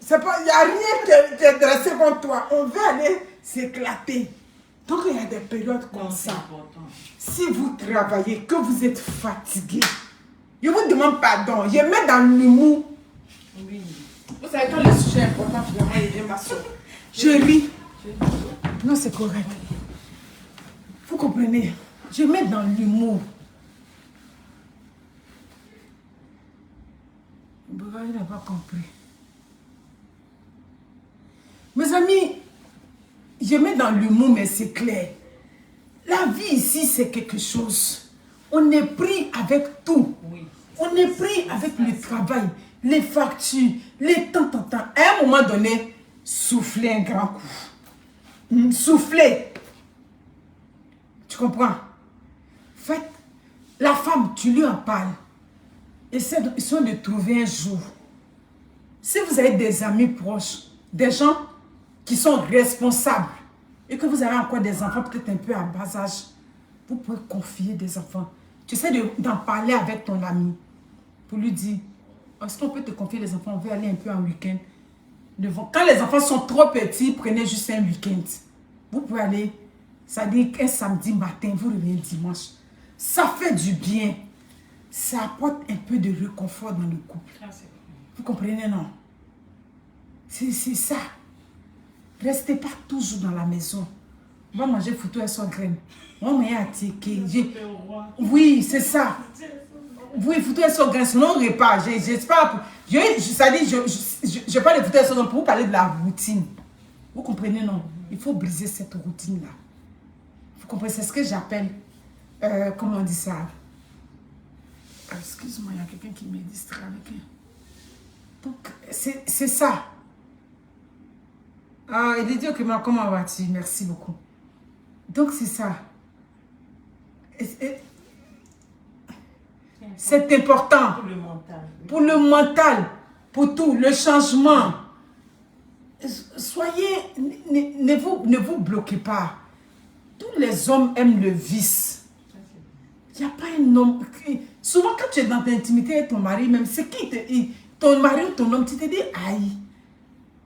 Il n'y a rien qui est dressé contre toi. On veut aller s'éclater. Donc, il y a des périodes comme ça. Si vous travaillez, que vous êtes fatigué, je vous demande pardon. Je mets dans l'humour. Oui. Vous savez, quand le sujet est important, finalement, il vient m'asseoir. Je ris. Non, c'est correct. Vous comprenez? Je mets dans l'humour. Il n'a pas compris. Mes amis, je mets dans l'humour, mais c'est clair. La vie ici, c'est quelque chose. On est pris avec tout. Oui. On est pris avec le travail, les factures, les temps. À un moment donné, soufflez un grand coup. Soufflez. Tu comprends? Faites, la femme, tu lui en parles. Essaie de trouver un jour. Si vous avez des amis proches, des gens qui sont responsables, et que vous avez encore des enfants peut-être un peu à bas âge, vous pouvez confier des enfants. Tu essaies d'en parler avec ton ami pour lui dire, est-ce qu'on peut te confier les enfants? On veut aller un peu en week-end. Quand les enfants sont trop petits, prenez juste un week-end. Vous pouvez aller, ça dit qu'un samedi matin, vous revenez dimanche. Ça fait du bien. Ça apporte un peu de réconfort dans le couple. Vous comprenez, non? C'est ça. Restez pas toujours dans la maison. On va manger foutu et sans graines. On va à ticket. Oui, c'est ça. Oui, foutu et sans graines. Sinon, on repart. Je parle de foutu et sans graines pour vous parler de la routine. Vous comprenez, non? Il faut briser cette routine-là. Vous comprenez? C'est ce que j'appelle, comment on dit ça? Excuse-moi, il y a quelqu'un qui me distrait avec elle. Donc, c'est ça. Ah, il est dit, ok, comment vas-tu? Merci beaucoup. Donc, c'est ça. C'est important. Pour le mental. Pour le mental. Pour tout. Le changement. Soyez... Ne vous bloquez pas. Tous les hommes aiment le vice. Il n'y a pas un homme... Souvent, quand tu es dans l'intimité avec ton mari, même, c'est qui ton mari ou ton homme, tu te dis, aïe.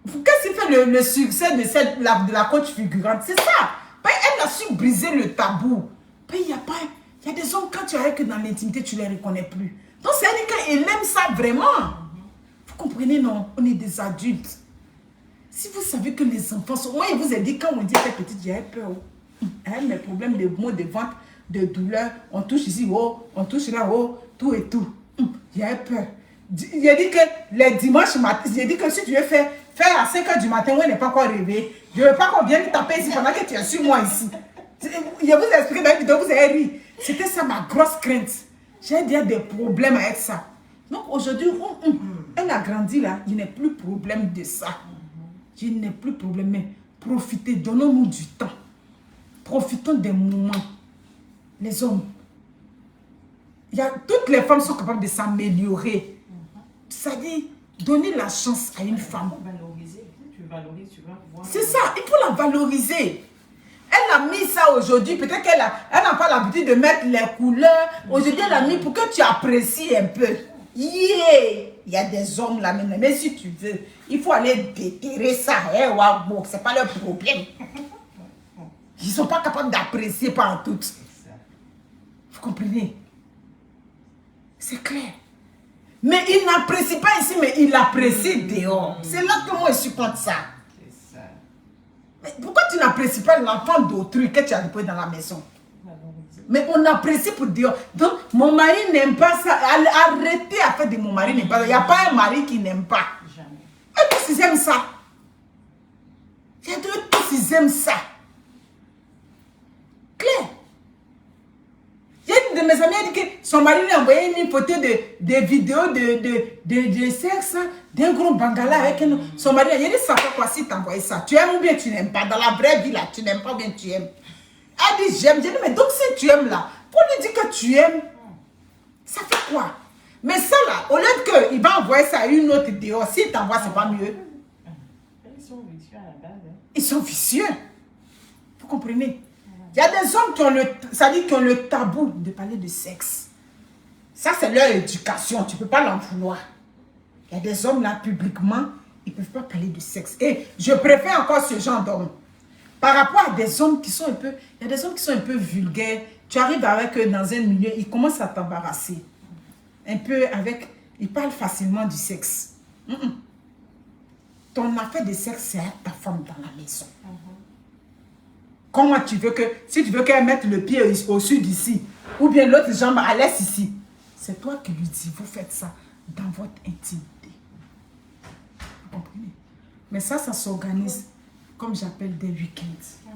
Qu'est-ce qui fait le succès de la coach figurante? C'est ça. Elle a su briser le tabou. Il y a des hommes, quand tu es avec eux dans l'intimité, tu ne les reconnais plus. Donc, c'est-à-dire qu'il aime ça vraiment. Vous comprenez, non? On est des adultes. Si vous savez que les enfants sont... Moi, je vous ai dit, quand on dit que petite, j'ai peur. Mes problèmes de maux de ventre de douleur. On touche ici, oh, on touche là, oh, tout et tout. J'ai peur. J'ai dit que les dimanches matin, j'ai dit que si tu veux faire à 5 h du matin où il n'est pas encore réveillé, je ne veux pas qu'on vienne taper ici pendant que tu es sur moi ici. Je vous ai expliqué dans la vidéo, vous avez ri. C'était ça ma grosse crainte. J'ai déjà des problèmes avec ça. Donc aujourd'hui, elle a grandi là, il n'est plus problème de ça. Je n'ai plus problème, mais profitez, donnons-nous du temps. Profitons des moments. Les hommes. Toutes les femmes sont capables de s'améliorer. C'est-à-dire, donner la chance à une femme. Valoriser. Tu valorises, tu vas voir. C'est ça, il faut la valoriser. Elle a mis ça aujourd'hui. Peut-être qu'elle n'a pas l'habitude de mettre les couleurs. Aujourd'hui, elle a mis pour que tu apprécies un peu. Yeah! Il y a des hommes là maintenant. Mais si tu veux, il faut aller déterrer ça. Wow, c'est pas leur problème. Ils ne sont pas capables d'apprécier par tout. Vous comprenez? C'est clair. Mais ils n'apprécient pas ici, mais ils l'apprécient dehors. C'est là que moi je suis contre ça. C'est ça. Mais pourquoi tu n'apprécies pas l'enfant d'autrui que tu as déposé dans la maison? Mais on apprécie pour dehors. Donc, mon mari n'aime pas ça. Arrêtez à faire de mon mari n'aime pas ça. Il n'y a pas un mari qui n'aime pas. Jamais. Et tous ils aiment ça. Il y a tous ils aiment ça. Claire. Il y a une de mes amies qui a dit que son mari lui a envoyé une photo de vidéos de sexe, d'un gros bangala avec son mari. Il a dit, ça fait quoi si tu envoies ça? Tu aimes ou bien tu n'aimes pas? Dans la vraie vie là, tu n'aimes pas ou bien tu aimes? Elle dit, j'aime. J'ai dit, mais donc si tu aimes là, pour lui dire que tu aimes, ça fait quoi? Mais ça là, au lieu qu'il va envoyer ça à une autre dehors, s'il t'envoie, c'est pas mieux. Ils sont vicieux à la base. Hein. Ils sont vicieux. Vous comprenez? Il y a des hommes qui ont le tabou de parler de sexe. Ça, c'est leur éducation. Tu ne peux pas l'en vouloir. Il y a des hommes là, publiquement, ils ne peuvent pas parler de sexe. Et je préfère encore ce genre d'hommes. Par rapport à des hommes qui sont un peu... Il y a des hommes qui sont un peu vulgaires. Tu arrives avec eux dans un milieu, ils commencent à t'embarrasser. Un peu avec... Ils parlent facilement du sexe. Ton affaire de sexe, c'est avec ta femme dans la maison. Comment tu veux que... Si tu veux qu'elle mette le pied au sud ici, ou bien l'autre jambe à l'est ici, c'est toi qui lui dis, vous faites ça dans votre intimité. Vous comprenez? Mais ça s'organise, comme j'appelle, des week-ends.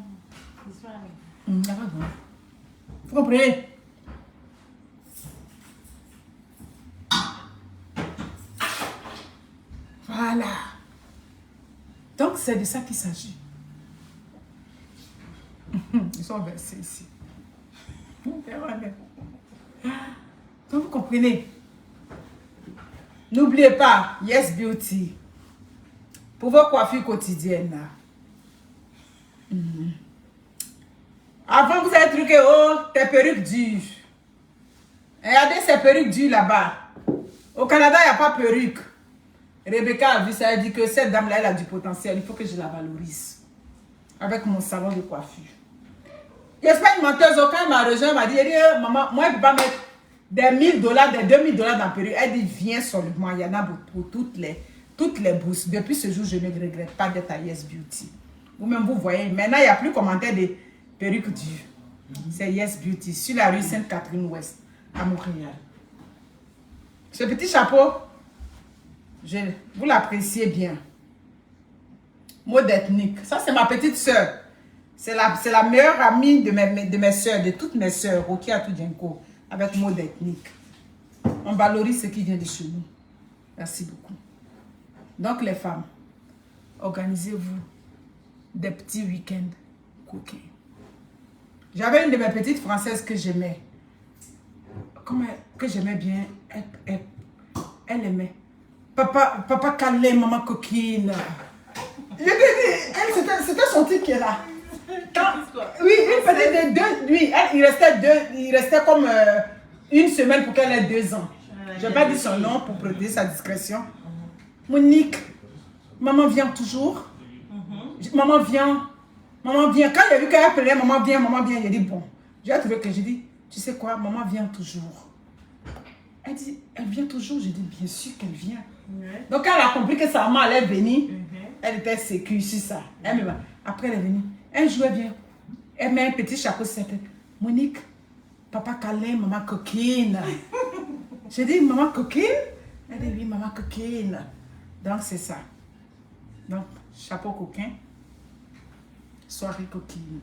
Vous comprenez? Voilà. Donc, c'est de ça qu'il s'agit. Ils sont versés ici. Donc, vous comprenez? N'oubliez pas, Yes Beauty. Pour vos coiffures quotidiennes. Avant, vous avez truqué, oh, tes perruques dures. Regardez ces perruques dures là-bas. Au Canada, il n'y a pas de perruque. Rebecca a vu ça, elle dit que cette dame-là, elle a du potentiel. Il faut que je la valorise. Avec mon salon de coiffure. J'espère une menteuse, quand elle m'a rejoint, elle m'a dit, maman, moi, je ne peux pas mettre des $1000, des $2000 dans la perruque. Elle dit, viens seulement, il y en a pour toutes les bourses. Depuis ce jour, je ne regrette pas d'être à Yes Beauty. Vous-même, vous voyez, maintenant, il n'y a plus commentaire de perruques dures. C'est Yes Beauty, sur la rue Sainte-Catherine-Ouest, à Montréal. Ce petit chapeau, vous l'appréciez bien. Mode ethnique. Ça, c'est ma petite soeur. C'est la meilleure amie de mes soeurs, de toutes mes soeurs, Rokia Tudjenko, avec mode ethnique. On valorise ce qui vient de chez nous. Merci beaucoup. Donc, les femmes, organisez-vous des petits week-ends coquins. J'avais une de mes petites françaises que j'aimais. Que j'aimais bien. Elle aimait. Papa câlin, maman coquine. Je te dis, c'était son titre qui est là. Oui, une petite de 2, oui, il restait comme une semaine pour qu'elle ait 2 ans. Je n'ai pas dit son nom pour protéger sa discrétion. Monique, maman vient toujours. Maman vient. Quand il a vu qu'elle appelait maman vient, il a dit bon. J'ai trouvé que j'ai dit, tu sais quoi, maman vient toujours. Elle dit, elle vient toujours. J'ai dit, bien sûr qu'elle vient. Donc quand elle a compris que sa maman allait venir, elle était sécure sur ça. Après elle est venue. Un jour elle vient. Elle met un petit chapeau sur sa tête. Monique, Papa câlin, maman coquine. J'ai dit, maman coquine? Elle dit, oui, maman coquine. Donc, c'est ça. Donc, chapeau coquin, soirée coquine.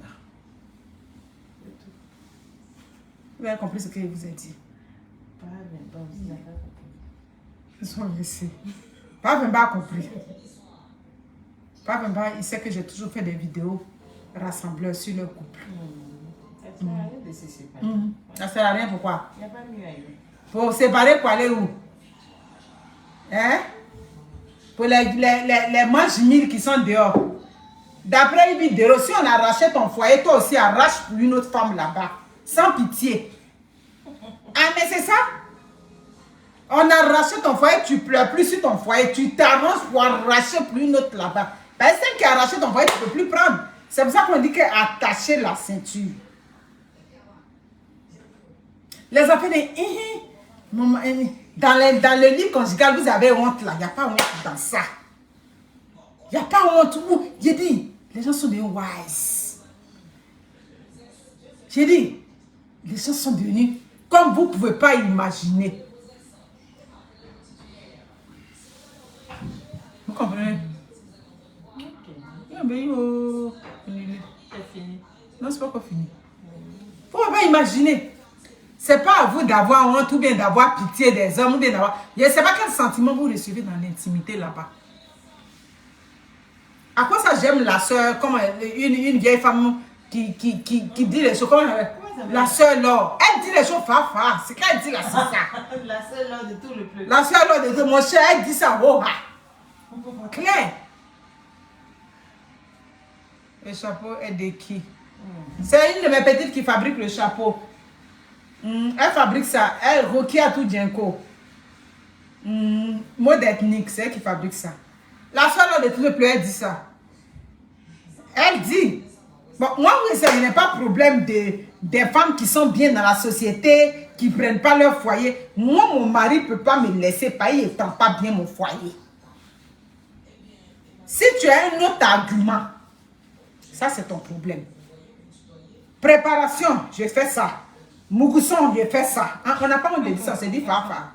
Vous avez compris ce que je vous ai dit? Ils sont laissés. Pas même pas compris. Pas même pas, il sait que j'ai toujours fait des vidéos rassembleurs sur leur couple. Ça sert à rien de se séparer. Ça sert à rien, pourquoi? Il n'y a pas mieux ailleurs. Pour séparer, pour aller où? Hein? Pour les manches mille qui sont dehors. D'après une vidéo, si on arrachait ton foyer, toi aussi arrache pour une autre femme là-bas. Sans pitié. Ah, mais c'est ça? On arrache ton foyer, tu pleures plus sur ton foyer. Tu t'arranges pour arracher pour une autre là-bas. Parce que celle qui a arraché ton foyer, tu ne peux plus prendre. C'est pour ça qu'on dit qu'attacher la ceinture. Les affaires de... Dans le lit conjugal, vous avez honte là. Il n'y a pas honte dans ça. Il n'y a pas honte. J'ai dit, les gens sont devenus wise. J'ai dit, les gens sont devenus comme vous ne pouvez pas imaginer. Vous comprenez? Ok. C'est fini. Non, c'est pas encore fini. Vous ne pouvez pas imaginer. C'est pas à vous d'avoir honte ou bien d'avoir pitié des hommes ou bien d'avoir... Je ne sais pas quel sentiment vous recevez dans l'intimité là-bas. À quoi ça j'aime la soeur, comme une vieille femme qui dit les choses, la soeur Laure. Elle dit les choses fa. C'est qu'elle dit là, c'est ça. La seule Laure de tout le peuple. La soeur Laure de tout, mon cher, elle dit ça, oh ha. Claire. Le chapeau est de qui? C'est une de mes petites qui fabrique le chapeau. Elle fabrique ça. Elle, Rokia tout Djenko. Mode ethnique, c'est elle qui fabrique ça. La soeur de tout le peuple, elle dit ça. Elle dit, bon, moi, oui, ça n'est pas problème des femmes qui sont bien dans la société, qui ne prennent pas leur foyer. Moi, mon mari ne peut pas me laisser payer, il ne prend pas bien mon foyer. Si tu as un autre argument, ça c'est ton problème. Préparation, je fais ça. Mougusson, je fais ça. On n'a pas honte de dire ça, c'est dit Fafa.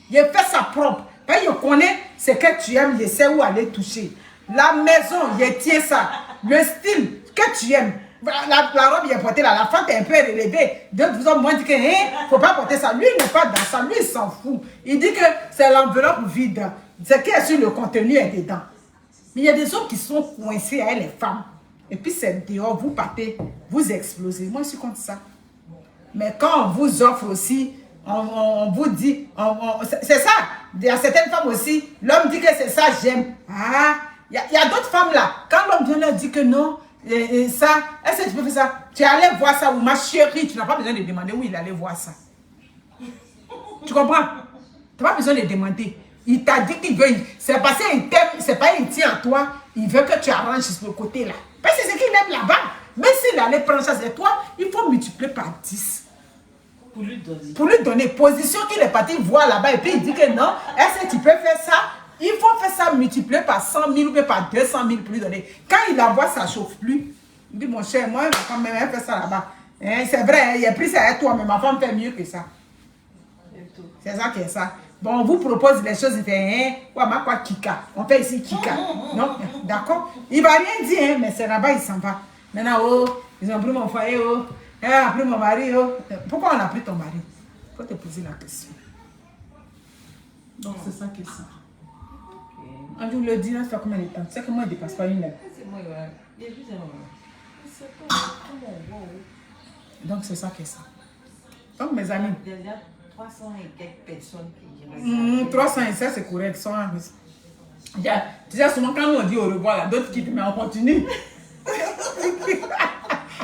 Je fais ça propre. Parce que je connais ce que tu aimes, je sais où aller toucher. La maison, je tiens ça. Le style que tu aimes. La robe, il est portée là. La fente est un peu relevée. Donc, vous avez moins dit qu'il ne faut pas porter ça. Lui, il n'est pas dans ça. Lui, il s'en fout. Il dit que c'est l'enveloppe vide. Ce qui est sur le contenu est dedans. Mais il y a des hommes qui sont coincés à les femmes. Et puis, c'est dehors, vous partez, vous explosez. Moi, je suis contre ça. Mais quand on vous offre aussi, on vous dit, c'est ça. Il y a certaines femmes aussi, l'homme dit que c'est ça, j'aime. Ah, il y a d'autres femmes là. Quand l'homme vient leur dire que non, ça, est-ce que tu peux faire ça? Tu es allé voir ça, ou ma chérie, tu n'as pas besoin de demander où il allait voir ça. Tu comprends? Tu n'as pas besoin de demander. Il t'a dit qu'il veut, c'est parce qu'il t'aime, c'est pas il tient à toi, il veut que tu arranges ce côté là. Parce que c'est ce qu'il aime là-bas. Même s'il allait prendre ça c'est toi, il faut multiplier par 10. Pour lui donner. Pour lui donner position qu'il est parti voir là-bas et puis il dit que non, est-ce que tu peux faire ça? Il faut faire ça multiplier par 100 000 ou bien par 200 000 pour lui donner. Quand il la voit, ça ne chauffe plus. Il dit, mon cher, moi, ma femme même fait ça là-bas. Hein, c'est vrai, il a pris ça à toi, mais ma femme fait mieux que ça. C'est ça qui est ça. Bon, on vous propose les choses, il fait, hein, ouais, ma quoi, Kika. On fait ici Kika. Non, d'accord? Il ne va rien dire, hein, mais c'est là-bas, il s'en va. Maintenant, oh, ils ont pris mon foyer, oh. Elle a pris mon mari. Oh. Pourquoi on a pris ton mari? Il faut te poser la question. Donc, c'est ça qui est ça. Okay. On vous le dit, là, ça fait combien de temps? Tu sais que moi, il ne dépasse pas une heure. C'est moi, il y a juste un moment. C'est pas comment on voit. Donc, c'est ça qui est ça. Donc, mes amis. Il y a 300 et quelques personnes qui regardent. 300 et ça, c'est correct. Tu sais, souvent, quand on dit au revoir, là, d'autres quittent, mais on continue.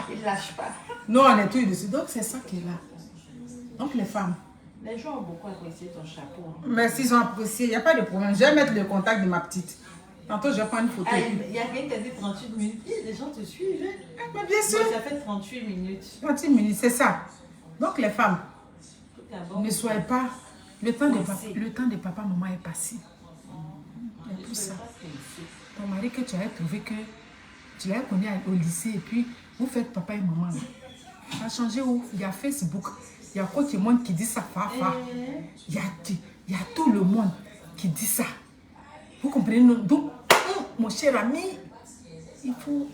Ils ne lâchent pas. Nous, on est tous dessus. Donc, c'est ça qui est là. Donc, les femmes. Les gens ont beaucoup apprécié ton chapeau. Hein. Merci, ils ont apprécié. Il n'y a pas de problème. Je vais mettre le contact de ma petite. Tantôt, je vais prendre une photo. Ah, il y a quelqu'un qui a dit 38 minutes. Les gens te suivent. Hein? Mais bien sûr. Ça fait 38 minutes. 38 minutes, c'est ça. Donc, les femmes, ne soyez pas... Le temps de papa, maman est passé. Il y a tout ça. Ton mari que tu as trouvé que... Tu l'as connu au lycée et puis vous faites papa et maman. Là. Ça a changé où? Il y a Facebook. Il y a quoi qui monde qui dit ça, Fafa. Il y a tout le monde qui dit ça. Vous comprenez? Donc, mon cher ami, il faut...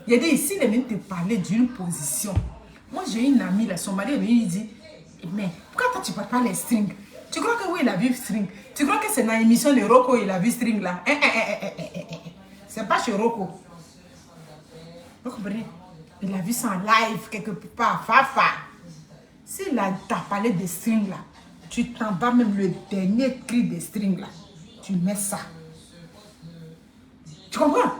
Il y a des ici, il est venu te parler d'une position. Moi, j'ai une amie, là, son mari est venu, il dit, mais pourquoi toi, tu ne parles pas les strings? Tu crois que oui, il a vu string? Tu crois que c'est dans l'émission de Rocco, il a vu string là? C'est pas chez Rocco. Vous comprenez? Il a vu ça en live quelque part. Fafa. S'il a parlé de string là, tu t'en vas même le dernier cri de string là. Tu mets ça. Tu comprends?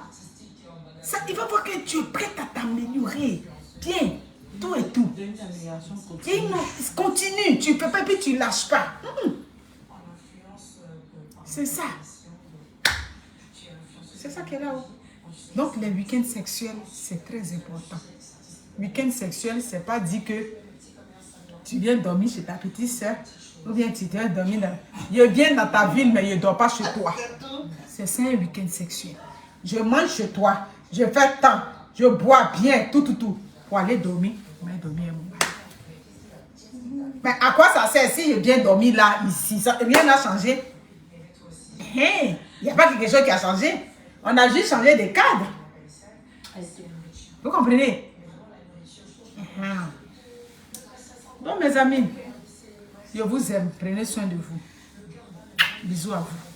Ça, il va voir que tu es prête à t'améliorer. Bien. Tout et tout. Et non, continue. Tu ne fais pas et puis tu ne lâches pas. C'est ça. C'est ça qui est là-haut. Donc, les week-ends sexuels, c'est très important. Week-end sexuel, c'est pas dit que tu viens dormir chez ta petite soeur ou bien tu viens dormir dans... Je viens dans ta ville, mais je ne dors pas chez toi. C'est ça un week-end sexuel. Je mange chez toi, je fais tant, je bois bien, tout. Pour aller dormir, mais dormir mon mari. Mais à quoi ça sert si je viens dormir là, ici? Ça, rien n'a changé. Il n'y a pas quelque chose qui a changé. On a juste changé de cadre. Vous comprenez? Donc mes amis, je vous aime. Prenez soin de vous. Bisous à vous.